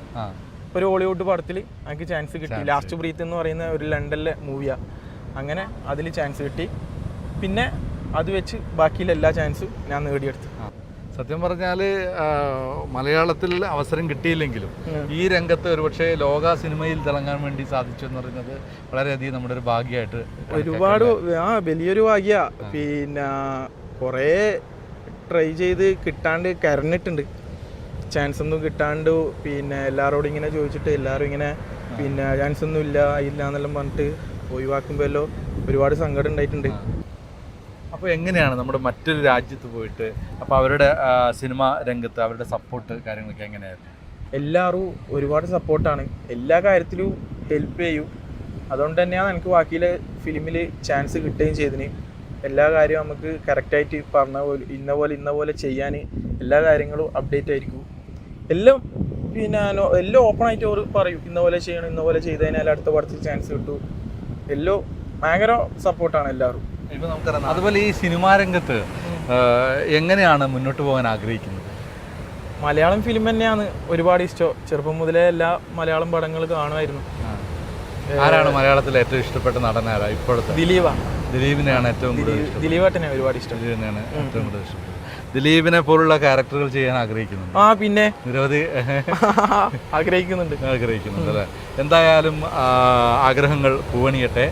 ഒരു ഹോളിവുഡ് പടത്തിൽ എനിക്ക് ചാൻസ് കിട്ടി. ലാസ്റ്റ് ബ്രീത്ത് എന്ന് പറയുന്ന ഒരു ലണ്ടനിലെ മൂവിയാണ്. അങ്ങനെ അതിൽ ചാൻസ് കിട്ടി. പിന്നെ അത് വെച്ച് ബാക്കിയുള്ള എല്ലാ ചാൻസും ഞാൻ നേടിയെടുത്തു. സത്യം പറഞ്ഞാൽ മലയാളത്തിൽ അവസരം കിട്ടിയില്ലെങ്കിലും ഈ രംഗത്ത് ഒരുപക്ഷെ ലോക സിനിമയിൽ തിളങ്ങാൻ വേണ്ടി സാധിച്ചു എന്ന് പറയുന്നത് വളരെയധികം നമ്മുടെ ഒരു ഭാഗ്യമായിട്ട് ഒരുപാട് വലിയൊരു ഭാഗ്യ. പിന്നെ കുറേ ട്രൈ ചെയ്ത് കിട്ടാണ്ട് കരഞ്ഞിട്ടുണ്ട്, ചാൻസ് ഒന്നും കിട്ടാണ്ട്. പിന്നെ എല്ലാവരോടും ഇങ്ങനെ ചോദിച്ചിട്ട് എല്ലാവരും ഇങ്ങനെ പിന്നെ ചാൻസ് ഒന്നും ഇല്ല എന്നെല്ലാം പറഞ്ഞിട്ട് ഒഴിവാക്കുമ്പോഴല്ലോ ഒരുപാട് സങ്കടം ഉണ്ടായിട്ടുണ്ട്. അപ്പോൾ എങ്ങനെയാണ് നമ്മുടെ മറ്റൊരു രാജ്യത്ത് പോയിട്ട് അപ്പോൾ അവരുടെ സിനിമ രംഗത്ത് അവരുടെ സപ്പോർട്ട് കാര്യങ്ങളൊക്കെ എങ്ങനെയായിരുന്നു? എല്ലാവരും ഒരുപാട് സപ്പോർട്ടാണ്, എല്ലാ കാര്യത്തിലും ഹെൽപ്പ് ചെയ്യും. അതുകൊണ്ട് തന്നെയാണ് എനിക്ക് ബാക്കിയിലെ ഫിലിമിൽ ചാൻസ് കിട്ടുകയും ചെയ്തതിന്. എല്ലാ കാര്യവും നമുക്ക് കറക്റ്റായിട്ട് പറഞ്ഞ പോലെ ഇന്ന പോലെ ചെയ്യാൻ എല്ലാ കാര്യങ്ങളും അപ്ഡേറ്റ് ആയിരിക്കും. എല്ലാം പിന്നെ എല്ലാം ഓപ്പണായിട്ട് അവർ പറയും, ഇന്ന പോലെ ചെയ്യണം, ഇന്ന പോലെ ചെയ്ത് കഴിഞ്ഞാൽ അടുത്ത പടത്തിൽ ചാൻസ് കിട്ടും. എല്ലാം ഭയങ്കര സപ്പോർട്ടാണ് എല്ലാവരും. ഇപ്പോൾ നമുക്കറിയാം. അതുപോലെ ഈ സിനിമാ രംഗത്ത് എങ്ങനെയാണ് മുന്നോട്ട് പോകാൻ ആഗ്രഹിക്കുന്നത്? മലയാളം ഫിലിം തന്നെയാണ് ഒരുപാട് ഇഷ്ടം. ചെറുപ്പം മുതലേ എല്ലാ മലയാളം പടങ്ങൾ കാണുമായിരുന്നു. ആരാണ് മലയാളത്തിലെ ഏറ്റവും ഇഷ്ടപ്പെട്ട നടൻ? ആരാ ഇപ്പോഴത്തെ? ദിലീപിനെയാണ് ഏറ്റവും കൂടുതൽ ഇഷ്ടം. ദിലീപേട്ടനെ ഒരുപാട് ഇഷ്ടം. ദിലീപിനെയാണ് ഏറ്റവും കൂടുതൽ ഇഷ്ടപ്പെട്ടത്. ദിലീപിനെ പോലുള്ള ക്യാരക്ടറുകൾ ചെയ്യാൻ ആഗ്രഹിക്കുന്നുണ്ട്? പിന്നെ നിരവധി ആഗ്രഹിക്കുന്നുണ്ട് അല്ലേ? എന്തായാലും ആഗ്രഹങ്ങൾ പൂവണിയട്ടെ.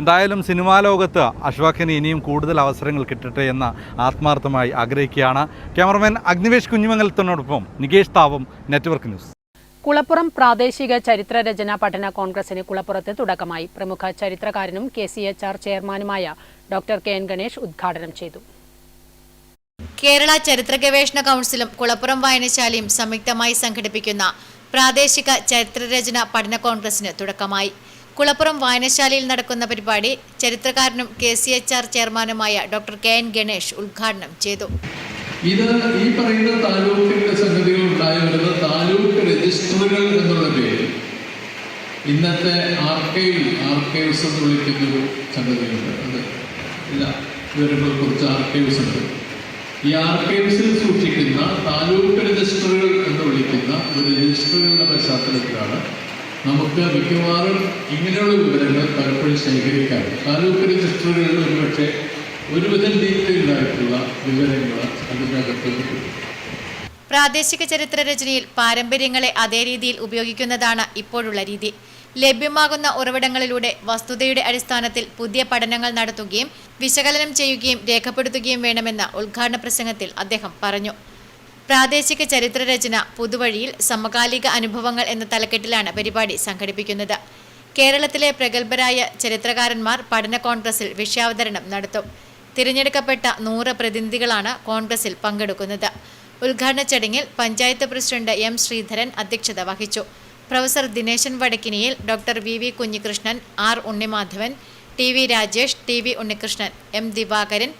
എന്തായാലും സിനിമാ ലോകത്ത് അഷ്ഫാഖിന് ഇനിയും കൂടുതൽ അവസരങ്ങൾ കിട്ടട്ടെ എന്ന് ആത്മാർത്ഥമായി ആഗ്രഹിക്കുകയാണ്. ക്യാമറമാൻ അഗ്നിവേഷ് കുഞ്ഞുമംഗലത്തിനോടൊപ്പം നികേഷ് താവം, നെറ്റ്വർക്ക് ന്യൂസ്. കുളപ്പുറം പ്രാദേശിക ചരിത്രരചന പഠന കോൺഗ്രസിന് കുളപ്പുറത്ത് തുടക്കമായി. പ്രമുഖ ചരിത്രകാരനും KCHR ചെയർമാനുമായ ഡോക്ടർ KN ഗണേഷ് ഉദ്ഘാടനം ചെയ്തു. കേരള ചരിത്ര ഗവേഷണ കൗൺസിലും കുളപ്പുറം വായനശാലയും സംയുക്തമായി സംഘടിപ്പിക്കുന്ന പ്രാദേശിക ചരിത്രരചന പഠന കോൺഗ്രസിന് തുടക്കമായി. കുളപ്പുറം വായനശാലയിൽ നടക്കുന്ന പരിപാടി ചരിത്രകാരനും KCHR ചെയർമാനുമായ ഡോക്ടർ KN ഗണേഷ് ഉദ്ഘാടനം ചെയ്തു. ഇത് ഈ പറയുന്ന താലൂക്കിന്റെ സംഗതികൾ ഉണ്ടായിരുന്നത് താലൂക്ക് രജിസ്റ്ററുകൾ എന്നുള്ള പേര് ഇന്നത്തെ ആർക്കൈവ്സ് എന്ന് വിളിക്കുന്നൊരു സംഗതിയുണ്ട്. അത് എല്ലാ വിവരങ്ങളെ കുറിച്ച് ആർക്കൈവ്സ് ഉണ്ട്. ഈ ആർക്കൈവ്സിൽ സൂക്ഷിക്കുന്ന താലൂക്ക് രജിസ്റ്ററുകൾ എന്ന് വിളിക്കുന്ന ഒരു രജിസ്റ്ററുകളുടെ പശ്ചാത്തലത്തിലാണ് നമുക്ക് മിക്കവാറും ഇങ്ങനെയുള്ള വിവരങ്ങൾ പലപ്പോഴും ശേഖരിക്കാൻ. താലൂക്ക് രജിസ്റ്ററുകളിൽ ഒരുപക്ഷെ ഒരുവിധം ഡീറ്റെയിൽഡായിട്ടുള്ള വിവരങ്ങൾ അതിനകത്ത് കിട്ടും. പ്രാദേശിക ചരിത്ര രചനയിൽ പാരമ്പര്യങ്ങളെ അതേ രീതിയിൽ ഉപയോഗിക്കുന്നതാണ് ഇപ്പോഴുള്ള രീതി. ലഭ്യമാകുന്ന ഉറവിടങ്ങളിലൂടെ വസ്തുതയുടെ അടിസ്ഥാനത്തിൽ പുതിയ പഠനങ്ങൾ നടത്തുകയും വിശകലനം ചെയ്യുകയും രേഖപ്പെടുത്തുകയും വേണമെന്ന ഉദ്ഘാടന പ്രസംഗത്തിൽ അദ്ദേഹം പറഞ്ഞു. പ്രാദേശിക ചരിത്രരചന പുതുവഴിയിൽ സമകാലിക അനുഭവങ്ങൾ എന്ന തലക്കെട്ടിലാണ് പരിപാടി സംഘടിപ്പിക്കുന്നത്. കേരളത്തിലെ പ്രഗത്ഭരായ ചരിത്രകാരന്മാർ പഠന കോൺഗ്രസിൽ വിഷയാവതരണം നടത്തും. തിരഞ്ഞെടുക്കപ്പെട്ട 100 പ്രതിനിധികളാണ് കോൺഗ്രസിൽ പങ്കെടുക്കുന്നത്. ഉദ്ഘാടന ചടങ്ങിൽ പഞ്ചായത്ത് പ്രസിഡന്റ് M ശ്രീധരൻ അധ്യക്ഷത വഹിച്ചു. Professor Dineshan Vadakkiniyil, doctor VV Kunhikrishnan, R Unnimadhavan, TV Rajesh, TV Unnikrishnan, M Divakaran,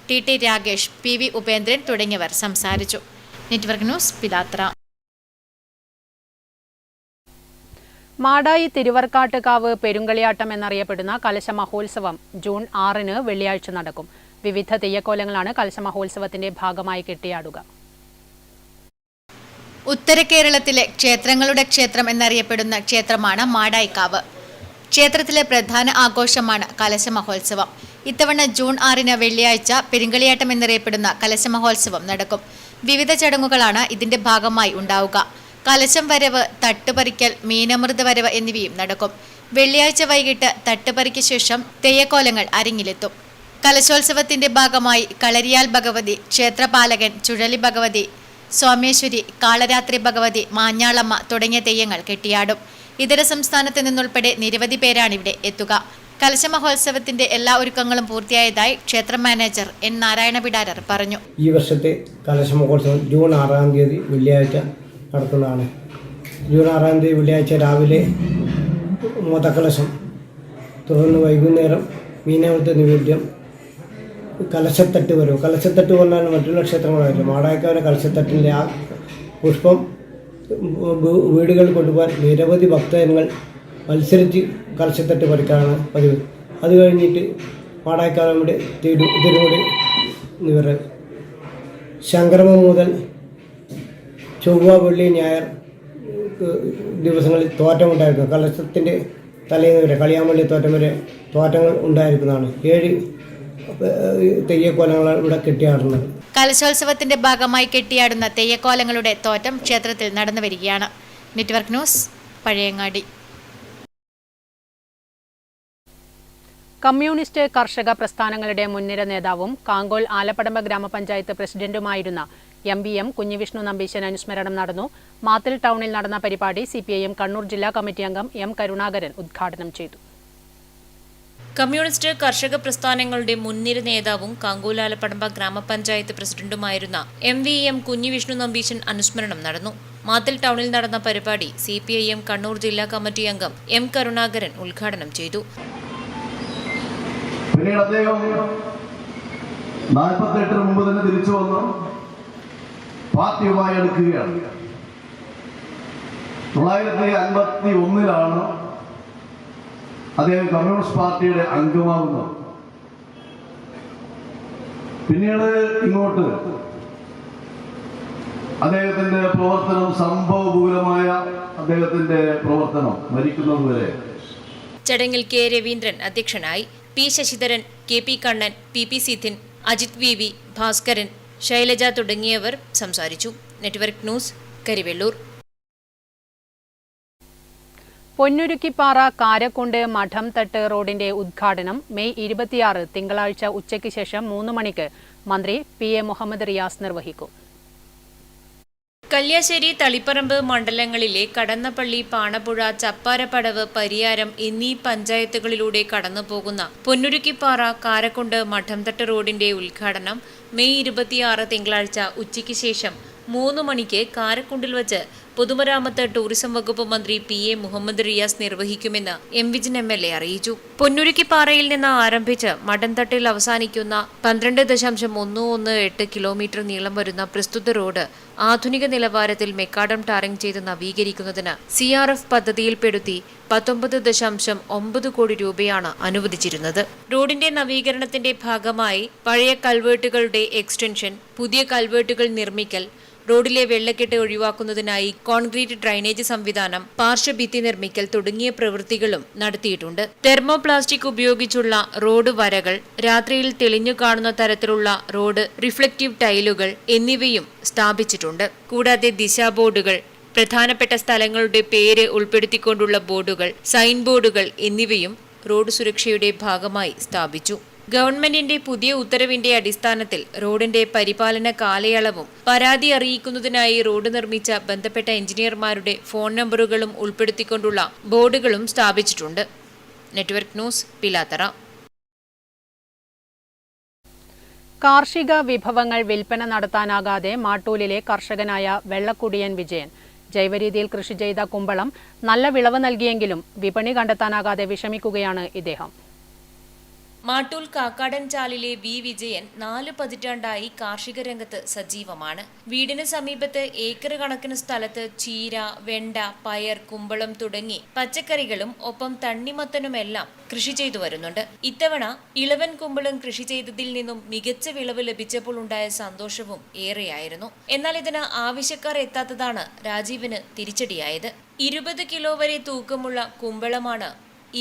TT Ragesh, PV Upendran തുടങ്ങിയവർ സംസാരിച്ചു. Network news, Pilathara. മാടായി തിരുവർക്കാട്ടുകാവ് പെരുങ്കളിയാട്ടം എന്നറിയപ്പെടുന്ന കലശ മഹോത്സവം ജൂൺ 6 വെള്ളിയാഴ്ച നടക്കും. വിവിധ തെയ്യക്കോലങ്ങളാണ് കലശ മഹോത്സവത്തിന്റെ ഭാഗമായി കെട്ടിയാടുക. ഉത്തര കേരളത്തിലെ ക്ഷേത്രങ്ങളുടെ ക്ഷേത്രം എന്നറിയപ്പെടുന്ന ക്ഷേത്രമാണ് മാടായിക്കാവ്. ക്ഷേത്രത്തിലെ പ്രധാന ആഘോഷമാണ് കലശ മഹോത്സവം. ഇത്തവണ ജൂൺ 6 വെള്ളിയാഴ്ച പെരുങ്കളിയാട്ടം എന്നറിയപ്പെടുന്ന കലശ മഹോത്സവം നടക്കും. വിവിധ ചടങ്ങുകളാണ് ഇതിന്റെ ഭാഗമായി ഉണ്ടാവുക. കലശം വരവ്, തട്ടുപറിക്കൽ, മീനമൃത വരവ് എന്നിവയും നടക്കും. വെള്ളിയാഴ്ച വൈകിട്ട് തട്ടുപറിക്ക് ശേഷം തെയ്യക്കോലങ്ങൾ അരങ്ങിലെത്തും. കലശോത്സവത്തിന്റെ ഭാഗമായി കളരിയാൽ ഭഗവതി, ക്ഷേത്രപാലകൻ, ചുഴലി ഭഗവതി, സോമേശ്വരി, കാളരാത്രി ഭഗവതി, മാഞ്ഞാളമ്മ തുടങ്ങിയ തെയ്യങ്ങൾ കെട്ടിയാടും. ഇതര സംസ്ഥാനത്ത് നിന്നുൾപ്പെടെ നിരവധി പേരാണ് ഇവിടെ എത്തുക. കലശ മഹോത്സവത്തിന്റെ എല്ലാ ഒരുക്കങ്ങളും പൂർത്തിയായതായി ക്ഷേത്ര മാനേജർ N നാരായണ പിടാരർ പറഞ്ഞു. ഈ വർഷത്തെ കലശ മഹോത്സവം ജൂൺ 6 വെള്ളിയാഴ്ച നടത്തുന്നതാണ്. ജൂൺ 6 വെള്ളിയാഴ്ച രാവിലെ മോദകലശം, തുടർന്ന് വൈകുന്നേരം മീനമൃത നിവേദ്യം, കലശത്തട്ട് വരും. കലശത്തട്ട് പറഞ്ഞാൽ മറ്റുള്ള ക്ഷേത്രങ്ങളായില്ല. മാടായിക്കാവിലെ കലശത്തട്ടിൻ്റെ ആ പുഷ്പം വീടുകളിൽ കൊണ്ടുപോകാൻ നിരവധി ഭക്തജനങ്ങൾ മത്സരിച്ച് കലശത്തട്ട് പറിക്കാനാണ് പതിവ്. അത് കഴിഞ്ഞിട്ട് മാടായിക്കാവിലെ തിരുമുടി നിവർ, സംക്രമം മുതൽ ചൊവ്വ, വെള്ളി, ഞായർ ദിവസങ്ങളിൽ തോറ്റം ഉണ്ടായിരിക്കും. കലശത്തിൻ്റെ തലേന്ന് വരെ, കളിയാമ്പള്ളി തോറ്റം വരെ തോറ്റങ്ങൾ ഉണ്ടായിരിക്കുന്നതാണ്. 7 തെയ്യക്കോലങ്ങളാണ് ഇവിടെ കെട്ടിയാടുന്നത്. കലശോത്സവത്തിന്റെ ഭാഗമായി കെട്ടിയാടുന്ന തെയ്യക്കോലങ്ങളുടെ തോറ്റം ക്ഷേത്രത്തിൽ നടന്നു വരികയാണ്. Network news, Pazhayangadi. കമ്മ്യൂണിസ്റ്റ് കർഷക പ്രസ്ഥാനങ്ങളുടെ മുൻനിര നേതാവും കാങ്കോൽ ആലപ്പടമ്പ ഗ്രാമപഞ്ചായത്ത് പ്രസിഡന്റുമായിരുന്ന MVM കുഞ്ഞിവിഷ്ണു നമ്പീശൻ അനുസ്മരണം നടന്നു. മാത്തിൽ ടൗണിൽ നടന്ന പരിപാടി CPIM കണ്ണൂർ ജില്ലാ കമ്മിറ്റി അംഗം M കരുണാകരൻ ഉദ്ഘാടനം ചെയ്തു. കമ്മ്യൂണിസ്റ്റ് കർഷക പ്രസ്ഥാനങ്ങളുടെ മുൻനിര നേതാവും കാങ്കോൽ ആലപ്പടമ്പ ഗ്രാമപഞ്ചായത്ത് പ്രസിഡന്റുമായിരുന്ന MVM കുഞ്ഞിവിഷ്ണു നമ്പീശൻ അനുസ്മരണം നടന്നു. മാത്തിൽ ടൗണിൽ നടന്ന പരിപാടി CPIM കണ്ണൂർ ജില്ലാ കമ്മിറ്റി അംഗം M കരുണാകരൻ ഉദ്ഘാടനം ചെയ്തു. പിന്നീട് അദ്ദേഹം 48 മുമ്പ് തന്നെ തിരിച്ചു വന്നു പാർട്ടിയുമായി എടുക്കുകയാണ്. 1951 അദ്ദേഹം കമ്മ്യൂണിസ്റ്റ് പാർട്ടിയുടെ അംഗമാകുന്നത്. പിന്നീട് ഇങ്ങോട്ട് അദ്ദേഹത്തിന്റെ പ്രവർത്തനം സംഭവബഹുലമായ അദ്ദേഹത്തിന്റെ പ്രവർത്തനം മരിക്കുന്നതുവരെ. ചടങ്ങിൽ K രവീന്ദ്രൻ അധ്യക്ഷനായി. P Sasidharan, KP Kannan, PP Sithin, Ajith VV, Bhaskaran, Shailaja തുടങ്ങിയവർ സംസാരിച്ചു. Network news, Karivellur. പൊന്നുരുക്കിപ്പാറ കാരക്കുണ്ട് മഠം തട്ട് റോഡിന്റെ ഉദ്ഘാടനം മെയ് 26 തിങ്കളാഴ്ച ഉച്ചയ്ക്ക് ശേഷം 3 മണിക്ക് മന്ത്രി PA മുഹമ്മദ് റിയാസ് നിർവഹിക്കും. കല്യാശ്ശേരി, തളിപ്പറമ്പ് മണ്ഡലങ്ങളിലെ കടന്നപ്പള്ളി, പാണപ്പുഴ, ചപ്പാരപ്പടവ്, പരിയാരം എന്നീ പഞ്ചായത്തുകളിലൂടെ കടന്നുപോകുന്ന പൊന്നുരുക്കിപ്പാറ കാരക്കുണ്ട് മഠംതട്ട് റോഡിന്റെ ഉദ്ഘാടനം മെയ് 26 തിങ്കളാഴ്ച ഉച്ചയ്ക്ക് ശേഷം 3 മണിക്ക് കാരക്കുണ്ടിൽ വച്ച് പൊതുമരാമത്ത് ടൂറിസം വകുപ്പ് മന്ത്രി PA Muhammad Riyas നിർവഹിക്കുമെന്ന് M Vijin MLA അറിയിച്ചു. പൊന്നുരുക്കിപ്പാറയിൽ നിന്ന് ആരംഭിച്ച് മഠംതട്ടിൽ അവസാനിക്കുന്ന 12.118 കിലോമീറ്റർ നീളം വരുന്ന പ്രസ്തുത റോഡ് ആധുനിക നിലവാരത്തിൽ മെക്കാഡം ടാറിംഗ് ചെയ്ത് നവീകരിക്കുന്നതിന് CRF പദ്ധതിയിൽപ്പെടുത്തി 19.9 കോടി രൂപയാണ് അനുവദിച്ചിരുന്നത്. റോഡിന്റെ നവീകരണത്തിന്റെ ഭാഗമായി പഴയ കൽവേട്ടുകളുടെ എക്സ്റ്റൻഷൻ, പുതിയ കൽവേട്ടുകൾ നിർമ്മിക്കൽ, റോഡിലെ വെള്ളക്കെട്ട് ഒഴിവാക്കുന്നതിനായി കോൺക്രീറ്റ് ഡ്രൈനേജ് സംവിധാനം, പാർശ്വഭിത്തി നിർമ്മിക്കൽ തുടങ്ങിയ പ്രവൃത്തികളും നടത്തിയിട്ടുണ്ട്. തെർമോപ്ലാസ്റ്റിക് ഉപയോഗിച്ചുള്ള റോഡ് വരകൾ, രാത്രിയിൽ തെളിഞ്ഞു കാണുന്ന തരത്തിലുള്ള റോഡ് റിഫ്ലക്റ്റീവ് ടൈലുകൾ എന്നിവയും സ്ഥാപിച്ചിട്ടുണ്ട്. കൂടാതെ ദിശാ ബോർഡുകൾ, പ്രധാനപ്പെട്ട സ്ഥലങ്ങളുടെ പേര് ഉൾപ്പെടുത്തിക്കൊണ്ടുള്ള ബോർഡുകൾ, സൈൻ ബോർഡുകൾ എന്നിവയും റോഡ് സുരക്ഷയുടെ ഭാഗമായി സ്ഥാപിച്ചു. ഗവൺമെന്റിന്റെ പുതിയ ഉത്തരവിന്റെ അടിസ്ഥാനത്തിൽ റോഡിന്റെ പരിപാലന കാലയളവും പരാതി അറിയിക്കുന്നതിനായി റോഡ് നിർമ്മിച്ച ബന്ധപ്പെട്ട എഞ്ചിനീയർമാരുടെ ഫോൺ നമ്പറുകളും ഉൾപ്പെടുത്തിക്കൊണ്ടുള്ള ബോർഡുകളും സ്ഥാപിച്ചിട്ടുണ്ട്. Network news, Pilathara. കാർഷിക വിഭവങ്ങൾ വിൽപ്പന നടത്താനാകാതെ മാട്ടൂലിലെ കർഷകനായ വെള്ളക്കുടിയൻ വിജയൻ ജൈവരീതിയിൽ കൃഷി ചെയ്ത കുമ്പളം നല്ല വിളവ് നൽകിയെങ്കിലും വിപണി കണ്ടെത്താനാകാതെ വിഷമിക്കുകയാണ് ഇദ്ദേഹം. മാട്ടൂൽ കാക്കാടൻ ചാലിലെ V വിജയൻ 4 പതിറ്റാണ്ടായി കാർഷിക രംഗത്ത് സജീവമാണ്. വീടിന് സമീപത്ത് ഏക്കർ കണക്കിന് സ്ഥലത്ത് ചീര, വെണ്ട, പയർ, കുമ്പളം തുടങ്ങി പച്ചക്കറികളും ഒപ്പം തണ്ണിമത്തനുമെല്ലാം കൃഷി ചെയ്തു വരുന്നുണ്ട്. ഇത്തവണ ഇളവൻ കുമ്പളം കൃഷി ചെയ്തതിൽ നിന്നും മികച്ച വിളവ് ലഭിച്ചപ്പോൾ ഉണ്ടായ സന്തോഷവും ഏറെയായിരുന്നു. എന്നാൽ ഇതിന് ആവശ്യക്കാർ എത്താത്തതാണ് രാജീവിന് തിരിച്ചടിയായത്. 20 കിലോ വരെ തൂക്കമുള്ള കുമ്പളമാണ്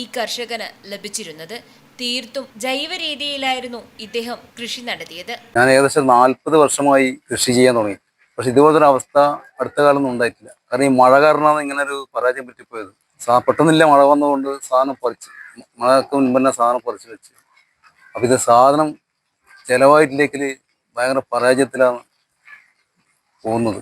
ഈ കർഷകന് ലഭിച്ചിരുന്നത്. തീർത്തും ജൈവ രീതിയിലായിരുന്നു ഇദ്ദേഹം കൃഷി നടത്തിയത്. ഞാൻ ഏകദേശം 40 വർഷമായി കൃഷി ചെയ്യാൻ തുടങ്ങി. പക്ഷെ ഇതുപോലൊരു അവസ്ഥ അടുത്ത കാലമൊന്നും ഉണ്ടായിട്ടില്ല. കാരണം ഈ മഴ കാരണമാണ് ഇങ്ങനെ ഒരു പരാജയം പറ്റിപ്പോയത്. പെട്ടെന്നില്ല മഴ വന്നതുകൊണ്ട് സാധനം പറിച്ച്, മഴക്ക് മുൻപ് തന്നെ സാധനം പറിച്ച് വെച്ച്. അപ്പം ഇത് സാധനം ചിലവായിട്ടില്ലെങ്കിൽ ഭയങ്കര പരാജയത്തിലാണ് പോകുന്നത്.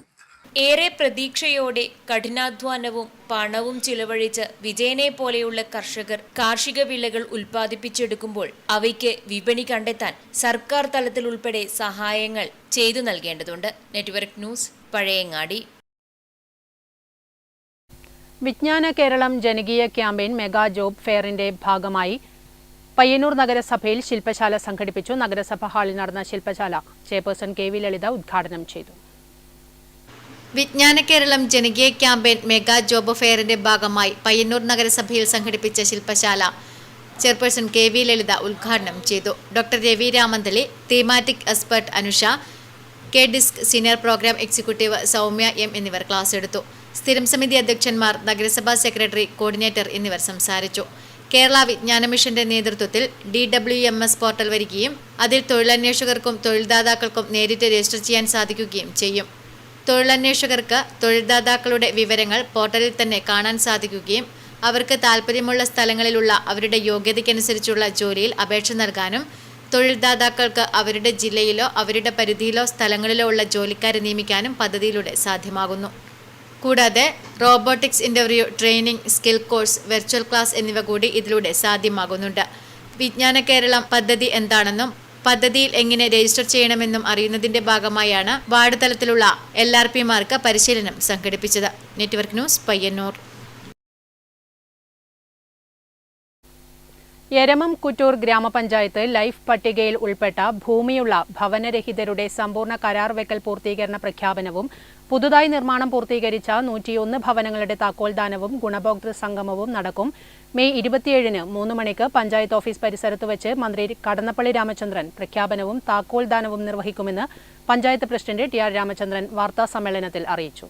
ഏറെ പ്രതീക്ഷയോടെ കഠിനാധ്വാനവും പണവും ചിലവഴിച്ച് വിജയനെ പോലെയുള്ള കർഷകർ കാർഷിക വിളകൾ ഉൽപ്പാദിപ്പിച്ചെടുക്കുമ്പോൾ അവയ്ക്ക് വിപണി കണ്ടെത്താൻ സർക്കാർ തലത്തിൽ ഉൾപ്പെടെ സഹായങ്ങൾ ചെയ്തു നൽകേണ്ടതുണ്ട്. Network news, Pazhayangadi. വിജ്ഞാന കേരളം ജനകീയ ക്യാമ്പയിൻ മെഗാ ജോബ് ഫെയറിന്റെ ഭാഗമായി പയ്യന്നൂർ നഗരസഭയിൽ ശില്പശാല സംഘടിപ്പിച്ചു. നഗരസഭ ഹാളിൽ നടന്ന ശില്പശാല ചെയർപേഴ്സൺ KV ലളിത ഉദ്ഘാടനം ചെയ്തു. വിജ്ഞാന കേരളം ജനകീയ ക്യാമ്പയിൻ മെഗാ ജോബ് ഫെയറിന്റെ ഭാഗമായി പയ്യന്നൂർ നഗരസഭയിൽ സംഘടിപ്പിച്ച ശില്പശാല ചെയർപേഴ്സൺ KV ലളിത ഉദ്ഘാടനം ചെയ്തു. Doctor Ravi Ramanthali, thematic expert Anusha, KDISC senior program executive Soumya M എന്നിവർ ക്ലാസ് എടുത്തു. സ്ഥിരം സമിതി അധ്യക്ഷന്മാർ, നഗരസഭാ സെക്രട്ടറി, കോർഡിനേറ്റർ എന്നിവർ സംസാരിച്ചു. കേരള വിജ്ഞാന മിഷന്റെ നേതൃത്വത്തിൽ DWMS പോർട്ടൽ വരികയും അതിൽ തൊഴിലന്വേഷകർക്കും തൊഴിൽദാതാക്കൾക്കും നേരിട്ട് രജിസ്റ്റർ ചെയ്യാൻ സാധിക്കുകയും ചെയ്യും. തൊഴിലന്വേഷകർക്ക് തൊഴിൽദാതാക്കളുടെ വിവരങ്ങൾ പോർട്ടലിൽ തന്നെ കാണാൻ സാധിക്കുകയും അവർക്ക് താൽപ്പര്യമുള്ള സ്ഥലങ്ങളിലുള്ള അവരുടെ യോഗ്യതയ്ക്കനുസരിച്ചുള്ള ജോലിയിൽ അപേക്ഷ നൽകാനും തൊഴിൽദാതാക്കൾക്ക് അവരുടെ ജില്ലയിലോ അവരുടെ പരിധിയിലോ സ്ഥലങ്ങളിലോ ഉള്ള ജോലിക്കാരെ നിയമിക്കാനും പദ്ധതിയിലൂടെ സാധ്യമാകുന്നു. കൂടാതെ robotics interview, training, skill course, virtual class എന്നിവ കൂടി ഇതിലൂടെ സാധ്യമാകുന്നുണ്ട്. വിജ്ഞാന കേരളം പദ്ധതി എന്താണെന്നും പദ്ധതിയിൽ എങ്ങനെ രജിസ്റ്റർ ചെയ്യണമെന്നും അറിയുന്നതിന്റെ ഭാഗമായാണ് വാർഡ് തലത്തിലുള്ള LRPമാർക്ക് പരിശീലനം സംഘടിപ്പിച്ചത്. Network news, Payyannur. എരമം കുറ്റൂർ ഗ്രാമപഞ്ചായത്ത് ലൈഫ് പട്ടികയിൽ ഉൾപ്പെട്ട ഭൂമിയുള്ള ഭവനരഹിതരുടെ സമ്പൂർണ്ണ കരാർ വെക്കൽ പൂർത്തീകരണ പ്രഖ്യാപനവും പുതുതായി നിർമ്മാണം പൂർത്തീകരിച്ച 101 ഭവനങ്ങളുടെ താക്കോൽദാനവും ഗുണഭോക്തൃ സംഗമവും നടക്കും. മെയ് 27-ന് 3 മണിക്ക് പഞ്ചായത്ത് ഓഫീസ് പരിസരത്ത് വെച്ച് മന്ത്രി കടന്നപ്പള്ളി രാമചന്ദ്രൻ പ്രഖ്യാപനവും താക്കോൽദാനവും നിർവഹിക്കുമെന്ന് പഞ്ചായത്ത് പ്രസിഡന്റ് TR രാമചന്ദ്രൻ വാർത്താസമ്മേളനത്തിൽ അറിയിച്ചു.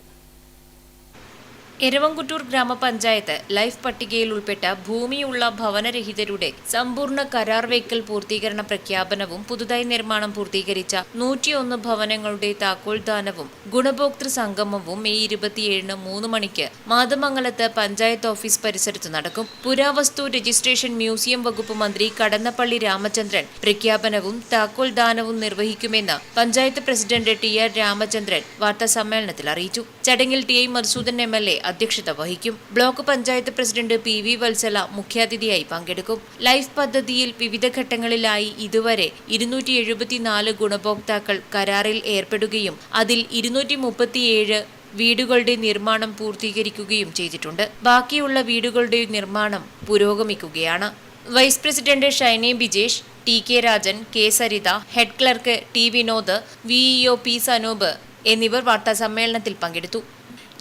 എരവംകുറ്റൂർ ഗ്രാമപഞ്ചായത്ത് ലൈഫ് പട്ടികയിൽ ഉൾപ്പെട്ട ഭൂമിയുള്ള ഭവനരഹിതരുടെ സമ്പൂർണ്ണ കരാർ വയ്ക്കൽ പൂർത്തീകരണ പ്രഖ്യാപനവും പുതുതായി നിർമ്മാണം പൂർത്തീകരിച്ച 101 ഭവനങ്ങളുടെ താക്കോൽദാനവും ഗുണഭോക്തൃ സംഗമവും മെയ് 27-ന് 3 മണിക്ക് മാതമംഗലത്ത് പഞ്ചായത്ത് ഓഫീസ് പരിസരത്ത് നടക്കും. പുരാവസ്തു രജിസ്ട്രേഷൻ മ്യൂസിയം വകുപ്പ് മന്ത്രി കടന്നപ്പള്ളി രാമചന്ദ്രൻ പ്രഖ്യാപനവും താക്കോൽദാനവും നിർവഹിക്കുമെന്ന് പഞ്ചായത്ത് പ്രസിഡന്റ് TR രാമചന്ദ്രൻ വാർത്താസമ്മേളനത്തിൽ അറിയിച്ചു. ചടങ്ങിൽ TI മർസൂദൻ MLA അധ്യക്ഷത വഹിക്കും. Block panchayat president PV Vatsala മുഖ്യാതിഥിയായി പങ്കെടുക്കും. ലൈഫ് പദ്ധതിയിൽ വിവിധ ഘട്ടങ്ങളിലായി ഇതുവരെ 274 ഗുണഭോക്താക്കൾ കരാറിൽ ഏർപ്പെടുകയും അതിൽ 237 വീടുകളുടെ നിർമ്മാണം പൂർത്തീകരിക്കുകയും ചെയ്തിട്ടുണ്ട്. ബാക്കിയുള്ള വീടുകളുടെ നിർമ്മാണം പുരോഗമിക്കുകയാണ്. Vice president Shiny Bijesh, TK Rajan, K Saritha, head clerk T Vinod, VEO P Sanoop എന്നിവർ വാർത്താസമ്മേളനത്തിൽ പങ്കെടുത്തു.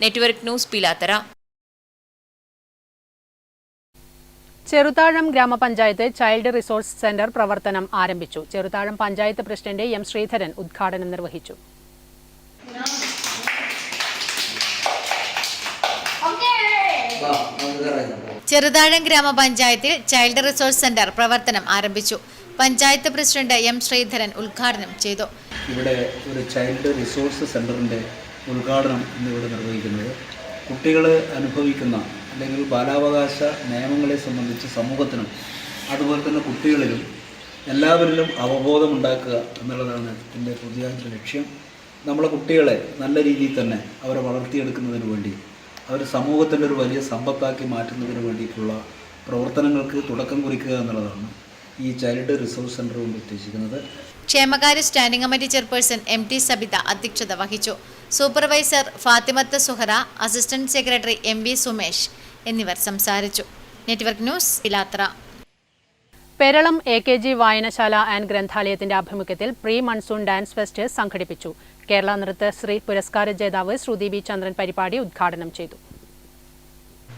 Network news, Pilathara. ചെറുതാഴം ഗ്രാമപഞ്ചായത്ത് ചൈൽഡ് റിസോഴ്സ് സെന്റർ പ്രവർത്തനം ആരംഭിച്ചു. ചെറുതാഴം പഞ്ചായത്ത് പ്രസിഡന്റ് M ശ്രീധരൻ ഉദ്ഘാടനം നിർവഹിച്ചു. ചെറുതാഴം ഗ്രാമപഞ്ചായത്തിൽ ചൈൽഡ് റിസോഴ്സ് സെന്റർ പ്രവർത്തനം ആരംഭിച്ചു. പഞ്ചായത്ത് പ്രസിഡന്റ് M ശ്രീധരൻ ഉദ്ഘാടനം ചെയ്തു. ഇവിടെ ഒരു ചൈൽഡ് റിസോഴ്സ് സെന്ററിന്റെ ഉദ്ഘാടനം ഇന്നിവിടെ നിർവഹിക്കുന്നത് കുട്ടികൾ അനുഭവിക്കുന്ന അല്ലെങ്കിൽ ബാലാവകാശ നിയമങ്ങളെ സംബന്ധിച്ച് സമൂഹത്തിനും അതുപോലെ തന്നെ കുട്ടികളിലും എല്ലാവരിലും അവബോധമുണ്ടാക്കുക എന്നുള്ളതാണ് ഇതിൻ്റെ പുതിയ ലക്ഷ്യം. നമ്മളെ കുട്ടികളെ നല്ല രീതിയിൽ തന്നെ അവരെ വളർത്തിയെടുക്കുന്നതിന് വേണ്ടി അവർ സമൂഹത്തിൻ്റെ ഒരു വലിയ സമ്പത്താക്കി മാറ്റുന്നതിന് വേണ്ടിയിട്ടുള്ള പ്രവർത്തനങ്ങൾക്ക് തുടക്കം കുറിക്കുക എന്നുള്ളതാണ് ഈ ചൈൽഡ് റിസോഴ്സ് സെൻ്റർ കൊണ്ട് ഉദ്ദേശിക്കുന്നത്. ക്ഷേമകാര്യ standing committee chairperson MT Sabitha അധ്യക്ഷത വഹിച്ചു. Supervisor Fathimath Suhara, assistant secretary MV Sumesh എന്നിവർ സംസാരിച്ചു. Network news, Pilathara. Peralam AKG വായനശാല ആൻഡ് ഗ്രന്ഥാലയത്തിന്റെ ആഭിമുഖ്യത്തിൽ പ്രീ മൺസൂൺ ഡാൻസ് ഫെസ്റ്റ് സംഘടിപ്പിച്ചു. കേരള നൃത്തശ്രീ പുരസ്കാര ജേതാവ് ശ്രുതി B ചന്ദ്രൻ പരിപാടി ഉദ്ഘാടനം ചെയ്തു.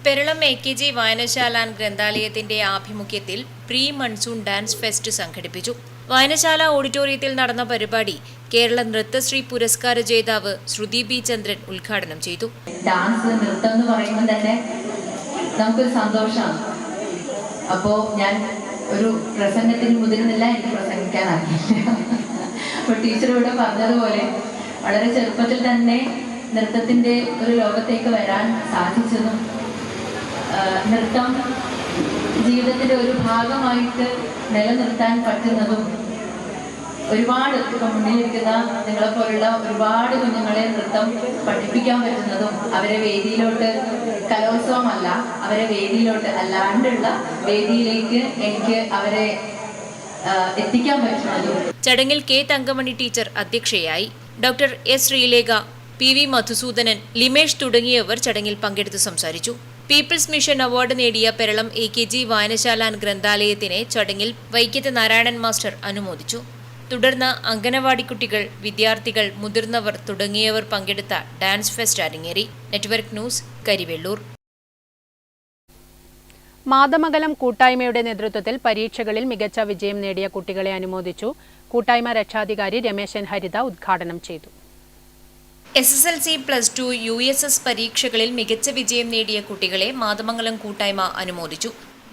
പെരളം AKG വായനശാല ആൻഡ് ഗ്രന്ഥാലയത്തിന്റെ ആഭിമുഖ്യത്തിൽ പ്രീ മൺസൂൺ ഡാൻസ് ഫെസ്റ്റ് സംഘടിപ്പിച്ചു. വായനശാല ഓഡിറ്റോറിയത്തിൽ നടന്ന പരിപാടി കേരള നൃത്തശ്രീ പുരസ്കാര ജേതാവ് ശ്രുതി B ചന്ദ്രൻ ഉദ്ഘാടനം ചെയ്തു. ഡാൻസ്, നൃത്തം എന്ന് പറയുമ്പോൾ തന്നെ നമുക്കൊരു സന്തോഷമാണ്. അപ്പോൾ ഞാൻ ഒരു പ്രസംഗത്തിന് മുതിരുന്നില്ല, എനിക്ക് പ്രസംഗിക്കാൻ അറിയില്ല. അപ്പോൾ ടീച്ചർ ഇവിടെ പറഞ്ഞതുപോലെ വളരെ ചെറുപ്പത്തിൽ തന്നെ നൃത്തത്തിൻ്റെ ഒരു ലോകത്തേക്ക് വരാൻ സാധിച്ചതും നൃത്തം ജീവിതത്തിൻ്റെ ഒരു ഭാഗമായിട്ട് നിലനിർത്താൻ പറ്റുന്നതും ഒരുപാട് ഇപ്പം മുന്നിലിരിക്കുന്ന നിങ്ങളെപ്പോലുള്ള ഒരുപാട് കുഞ്ഞുങ്ങളെ നൃത്തം പഠിപ്പിക്കാൻ പറ്റുന്നതും അവരെ വേദിയിലോട്ട്, കലോത്സവമല്ല, അവരെ വേദിയിലോട്ട് അല്ലാണ്ടുള്ള വേദിയിലേക്ക് എനിക്ക് അവരെ എത്തിക്കാൻ പറ്റുന്നതും. ചടങ്ങിൽ K തങ്കമണി ടീച്ചർ അധ്യക്ഷയായി. Doctor S Sreelekha, PV Madhusoodanan, Limesh തുടങ്ങിയവർ ചടങ്ങിൽ പങ്കെടുത്ത് സംസാരിച്ചു. പീപ്പിൾസ് മിഷൻ അവാർഡ് നേടിയ പെരളം AKG വായനശാല ഗ്രന്ഥാലയത്തിനെ ചടങ്ങിൽ വൈക്കത്ത് നാരായണൻ മാസ്റ്റർ അനുമോദിച്ചു. തുടർന്ന് അംഗനവാടി കുട്ടികൾ, വിദ്യാർത്ഥികൾ, മുതിർന്നവർ തുടങ്ങിയവർ പങ്കെടുത്ത ഡാൻസ് ഫെസ്റ്റ് അരങ്ങേറി. Network news, Karivellur. മാതമംഗലം കൂട്ടായ്മയുടെ നേതൃത്വത്തിൽ പരീക്ഷകളിൽ മികച്ച വിജയം നേടിയ കുട്ടികളെ അനുമോദിച്ചു. കൂട്ടായ്മ രക്ഷാധികാരി രമേശൻ ഹരിത ഉദ്ഘാടനം ചെയ്തു. SSLC, +2, USS പരീക്ഷകളിൽ മികച്ച വിജയം നേടിയ കുട്ടികളെ മാതമംഗലം കൂട്ടായ്മ അനുമോദിച്ചു.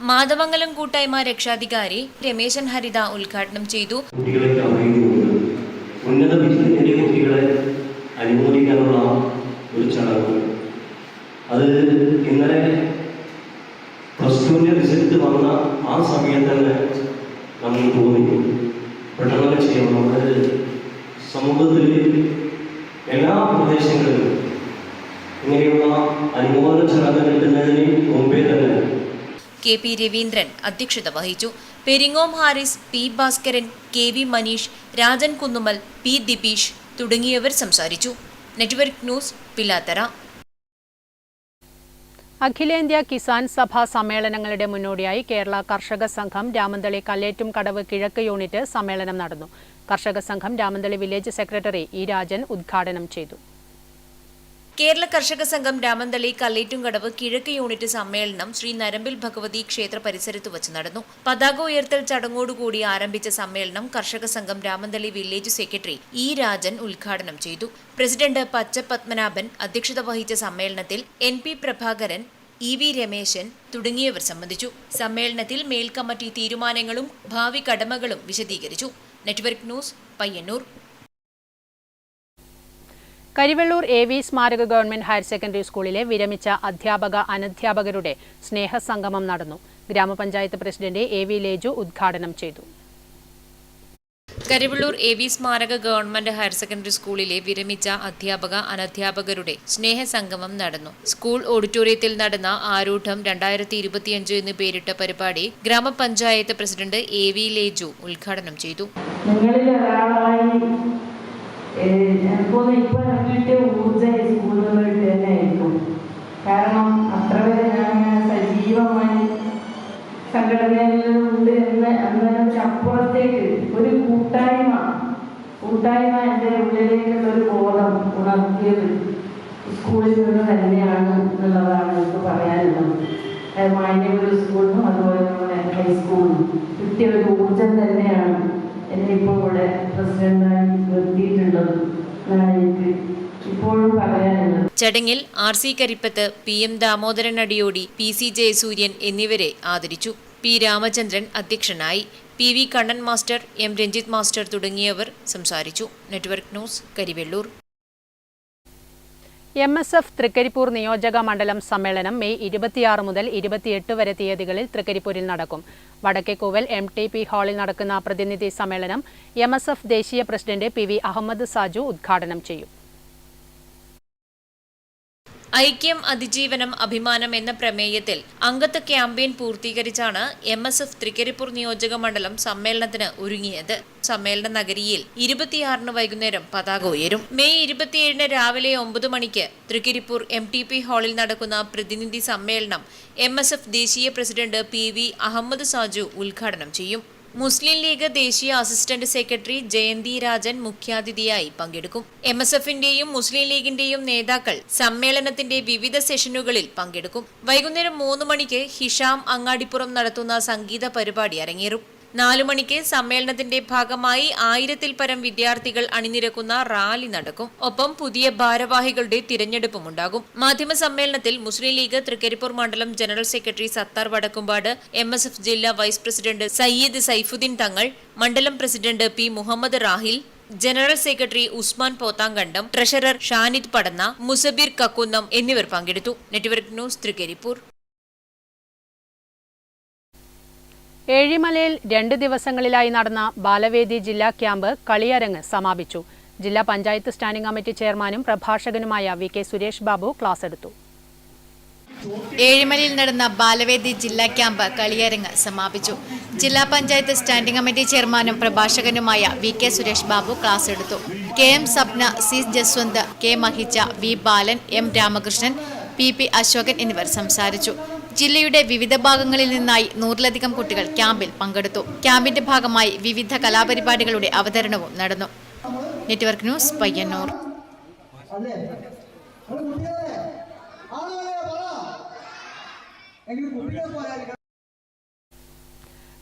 മാതമംഗലം കൂട്ടായ്മ രക്ഷാധികാരി രമേശൻ ഹരിത ഉദ്ഘാടനം ചെയ്തു. ഉന്നത വിദ്യ നേടിയ കുട്ടികളെ അനുമോദിക്കാനുള്ള ഒരു ചടങ്ങ്. അത് ഇന്നലെ +2 റിസൾട്ട് വന്ന ആ സമയത്ത് തന്നെ നമുക്ക് തോന്നി പെട്ടെന്ന് ചെയ്യണം. നമ്മുടെ സമൂഹത്തിൽ എല്ലാ പ്രദേശങ്ങളിലും ഇങ്ങനെയുള്ള അനുമോദന ചടങ്ങ് കിട്ടുന്നതിന് മുമ്പേ തന്നെ കെ.പി. രവീന്ദ്രൻ അധ്യക്ഷത വഹിച്ചു. പെരിങ്ങോം ഹാരിസ്, പി. ഭാസ്കരൻ, കെ.വി. മനീഷ്, രാജൻ കുന്നുമൽ, പി. ദിപീഷ് തുടങ്ങിയവർ സംസാരിച്ചു. Network news, Pilathara. അഖിലേന്ത്യാ കിസാൻ സഭ സമ്മേളനങ്ങളുടെ മുന്നോടിയായി കേരള കർഷക സംഘം രാമന്തളി കല്ലേറ്റും കടവ് കിഴക്ക് യൂണിറ്റ് സമ്മേളനം നടന്നു. കർഷക സംഘം Ramanthali village secretary E. Rajan ഉദ്ഘാടനം ചെയ്തു. കേരള കർഷക സംഘം രാമന്തളി കല്ലേറ്റുംകടവ് കിഴക്ക് യൂണിറ്റ് സമ്മേളനം ശ്രീ നരമ്പിൽ ഭഗവതി ക്ഷേത്ര പരിസരത്ത് വച്ച് നടന്നു. പതാക ഉയർത്തൽ ചടങ്ങോടുകൂടി ആരംഭിച്ച സമ്മേളനം കർഷക സംഘം Ramanthali village secretary E. Rajan ഉദ്ഘാടനം ചെയ്തു. പ്രസിഡന്റ് പച്ച പത്മനാഭൻ അധ്യക്ഷത വഹിച്ച സമ്മേളനത്തിൽ N.P. പ്രഭാകരൻ, E.V. രമേശൻ തുടങ്ങിയവർ സംബന്ധിച്ചു. സമ്മേളനത്തിൽ മേൽക്കമ്മിറ്റി തീരുമാനങ്ങളും ഭാവി കടമകളും വിശദീകരിച്ചു. Network news, Payyanur. Karivellur A.V. സ്മാരക ഗവൺമെന്റ് ഹയർ സെക്കൻഡറി സ്കൂളിലെ വിരമിച്ച അധ്യാപക അനധ്യാപകരുടെ സ്നേഹസംഗമം നടന്നു. ഗ്രാമപഞ്ചായത്ത് പ്രസിഡന്റ് A.V. ലേജു ഉദ്ഘാടനം ചെയ്തു. കരിവെള്ളൂർ A.V. സ്മാരക ഗവൺമെന്റ് ഹയർ സെക്കൻഡറി സ്കൂളിലെ വിരമിച്ച അധ്യാപക അനധ്യാപകരുടെ സ്നേഹസംഗമം നടന്നു. സ്കൂൾ ഓഡിറ്റോറിയത്തിൽ നടന്ന ആരൂഢം 2025 എന്ന് പേരിട്ട പരിപാടി ഗ്രാമപഞ്ചായത്ത് പ്രസിഡന്റ് A.V. ലേജു ഉദ്ഘാടനം ചെയ്തു. എനിക്കൊന്ന് ഇപ്പം കിട്ടിയ ഊർജ്ജം സ്കൂളുകളിൽ തന്നെ ആയിരിക്കും. കാരണം അത്ര വരെ ഞാൻ സജീവമായി സംഘടനകളിലുണ്ട് എന്നതിനപ്പുറത്തേക്ക് ഒരു കൂട്ടായ്മ എൻ്റെ ഉള്ളിലേക്കുള്ള ഒരു ബോധം ഉണർത്തിയത് സ്കൂളിൽ നിന്ന് തന്നെയാണ് എന്നുള്ളതാണ് എനിക്ക് പറയാനുള്ളത്. മാന്യപുരം സ്കൂളിനും അതുപോലെ നമ്മുടെ ഹൈസ്കൂളിനും കിട്ടിയ ഒരു ഊർജ്ജം തന്നെയാണ് എന്നെ ഇപ്പോൾ ഇവിടെ പ്രസിഡന്റായി നിർത്തിയിട്ടുള്ളത് എന്നാണ് എനിക്ക് ഇപ്പോഴും പറയാനുള്ളത്. ചടങ്ങിൽ R.C. Karippath, P.M. Damodaran Adiyodi, P.C. Jayasuryan എന്നിവരെ ആദരിച്ചു. P. രാമചന്ദ്രൻ അധ്യക്ഷനായി. P.V. Kannan master, M. Ranjith master തുടങ്ങിയവർ സംസാരിച്ചു. Network news, Karivellur. MSF Thrikaripur നിയോജക മണ്ഡലം സമ്മേളനം മെയ് 26 മുതൽ 28 വരെ തീയതികളിൽ തൃക്കരിപ്പൂരിൽ നടക്കും. വടക്കേക്കോവൽ MTP ഹാളിൽ നടക്കുന്ന പ്രതിനിധി സമ്മേളനം MSF ദേശീയ പ്രസിഡന്റ് P.V. അഹമ്മദ് സാജു ഉദ്ഘാടനം ചെയ്യും. ഐക്യം, അതിജീവനം, അഭിമാനം എന്ന പ്രമേയത്തിൽ അംഗത്വ ക്യാമ്പയിൻ പൂർത്തീകരിച്ചാണ് MSF തൃക്കരിപ്പൂർ നിയോജക മണ്ഡലം സമ്മേളനത്തിന് ഒരുങ്ങിയത്. സമ്മേളന നഗരിയിൽ 26 വൈകുന്നേരം പതാക ഉയരും. മെയ് 27 രാവിലെ 9 മണിക്ക് തൃക്കരിപ്പൂർ MTP ഹാളിൽ നടക്കുന്ന പ്രതിനിധി സമ്മേളനം MSF ദേശീയ പ്രസിഡന്റ് P.V. അഹമ്മദ് സാജു ഉദ്ഘാടനം ചെയ്യും. മുസ്ലിം ലീഗ് ദേശീയ അസിസ്റ്റന്റ് സെക്രട്ടറി ജയന്തി രാജൻ മുഖ്യാതിഥിയായി പങ്കെടുക്കും. MSFന്റെയും മുസ്ലിം ലീഗിന്റെയും നേതാക്കൾ സമ്മേളനത്തിന്റെ വിവിധ സെഷനുകളിൽ പങ്കെടുക്കും. വൈകുന്നേരം 3 മണിക്ക് ഹിഷാം അങ്ങാടിപ്പുറം നടത്തുന്ന സംഗീത പരിപാടി അരങ്ങേറും. 4 മണിക്ക് സമ്മേളനത്തിന്റെ ഭാഗമായി 1000-ൽ പരം വിദ്യാർത്ഥികൾ അണിനിരക്കുന്ന റാലി നടക്കും. ഒപ്പം പുതിയ ഭാരവാഹികളുടെ തിരഞ്ഞെടുപ്പുമുണ്ടാകും. മാധ്യമ സമ്മേളനത്തിൽ മുസ്ലിം ലീഗ് തൃക്കരിപ്പൂർ മണ്ഡലം general secretary Sathar Vadakkumpad, MSF ജില്ലാ വൈസ് പ്രസിഡന്റ് സയ്യിദ് സൈഫുദ്ദീൻ തങ്ങൾ, മണ്ഡലം president P. Muhammad Rahil, general secretary Usman Pothankandam, treasurer Shanid Padanna, Musabir Kakkunnam എന്നിവർ പങ്കെടുത്തു. Network news, Trikaripur. ഏഴിമലയിൽ 2 ദിവസങ്ങളിലായി നടന്ന ബാലവേദി ജില്ലാ ക്യാമ്പ് കളിയരങ്ങ് സമാപിച്ചു. ജില്ലാ പഞ്ചായത്ത് സ്റ്റാൻഡിംഗ് കമ്മിറ്റി ചെയർമാനും പ്രഭാഷകനുമായ VK സുരേഷ് ബാബു ക്ലാസ് എടുത്തു. ഏഴിമലയിൽ നടന്ന ബാലവേദി ജില്ലാ ക്യാമ്പ് കളിയരങ്ങ് സമാപിച്ചു. ജില്ലാ പഞ്ചായത്ത് സ്റ്റാൻഡിംഗ് കമ്മിറ്റി ചെയർമാനും പ്രഭാഷകനുമായ VK സുരേഷ് ബാബു ക്ലാസ് എടുത്തു. KM Sapna, C. Jaswant, K. Mahija, V. ബാലൻ, M. രാമകൃഷ്ണൻ, PP. അശോകൻ എന്നിവർ സംസാരിച്ചു. ജില്ലയുടെ വിവിധ ഭാഗങ്ങളിൽ നിന്നായി 100-ലധികം കുട്ടികൾ ക്യാമ്പിൽ പങ്കെടുത്തു. ക്യാമ്പിന്റെ ഭാഗമായി വിവിധ കലാപരിപാടികളുടെ അവതരണവും നടന്നു. Network news, Payyannur.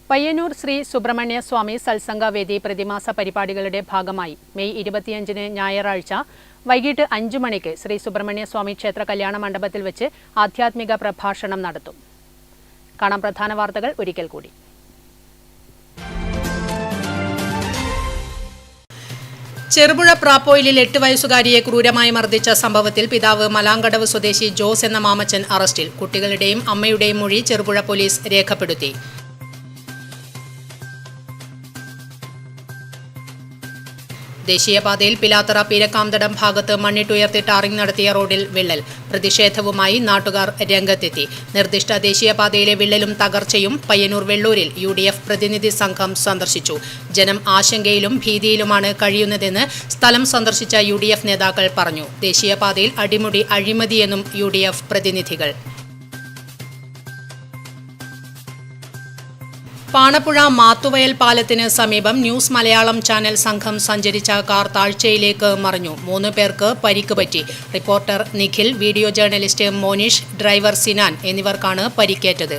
പയ്യന്നൂർ ശ്രീ സുബ്രഹ്മണ്യ സ്വാമി സത്സംഗവേദി പ്രതിമാസ പരിപാടികളുടെ ഭാഗമായി മെയ് 25 ഞായറാഴ്ച വൈകിട്ട് 5 മണിക്ക് ശ്രീ സുബ്രഹ്മണ്യ സ്വാമി ക്ഷേത്ര കല്യാണ മണ്ഡപത്തിൽ വെച്ച് ആധ്യാത്മിക പ്രഭാഷണം നടത്തും. കാണാം പ്രധാന വാർത്തകൾ ഒരിക്കൽ കൂടി. ചെറുപുഴ പ്രാപ്പോയിലിൽ 8 വയസ്സുകാരിയെ ക്രൂരമായി മർദ്ദിച്ച സംഭവത്തിൽ പിതാവ് മലാങ്കടവ് സ്വദേശി ജോസ് എന്ന മാമച്ചൻ അറസ്റ്റിൽ. കുട്ടികളുടെയും അമ്മയുടെയും മൊഴി ചെറുപുഴ പോലീസ് രേഖപ്പെടുത്തി. ദേശീയപാതയിൽ പിലാത്തറ പീരക്കാംതടം ഭാഗത്ത് മണ്ണിട്ടുയർത്തി ടാറിംഗ് നടത്തിയ റോഡിൽ വിള്ളൽ. പ്രതിഷേധവുമായി നാട്ടുകാർ രംഗത്തെത്തി. നിർദ്ദിഷ്ട ദേശീയപാതയിലെ വിള്ളലും തകർച്ചയും പയ്യന്നൂർ വെള്ളൂരിൽ UDF പ്രതിനിധി സംഘം സന്ദർശിച്ചു. ജനം ആശങ്കയിലും ഭീതിയിലുമാണ് കഴിയുന്നതെന്ന് സ്ഥലം സന്ദർശിച്ച UDF നേതാക്കൾ പറഞ്ഞു. ദേശീയപാതയിൽ അടിമുടി അഴിമതിയെന്നും UDF പ്രതിനിധികൾ. പാണപ്പുഴ മാത്തുവയൽ പാലത്തിന് സമീപം ന്യൂസ് മലയാളം ചാനൽ സംഘം സഞ്ചരിച്ച കാർ താഴ്ചയിലേക്ക് മറിഞ്ഞു. 3 പേർക്ക് പരിക്ക് പറ്റി. Reporter Nikhil, video journalist Monish, driver Sinan എന്നിവർക്കാണ് പരിക്കേറ്റത്.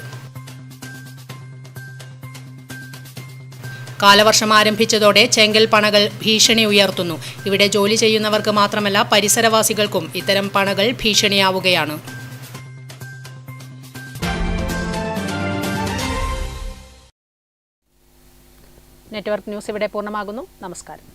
കാലവർഷം ആരംഭിച്ചതോടെ ചെങ്കൽ പണകൾ ഭീഷണി ഉയർത്തുന്നു. ഇവിടെ ജോലി ചെയ്യുന്നവർക്ക് മാത്രമല്ല പരിസരവാസികൾക്കും ഇത്തരം പണകൾ ഭീഷണിയാവുകയാണ്. നെറ്റ്വർക്ക് ന്യൂസ് ഇവിടെ പൂർണ്ണമാകുന്നു. നമസ്കാരം.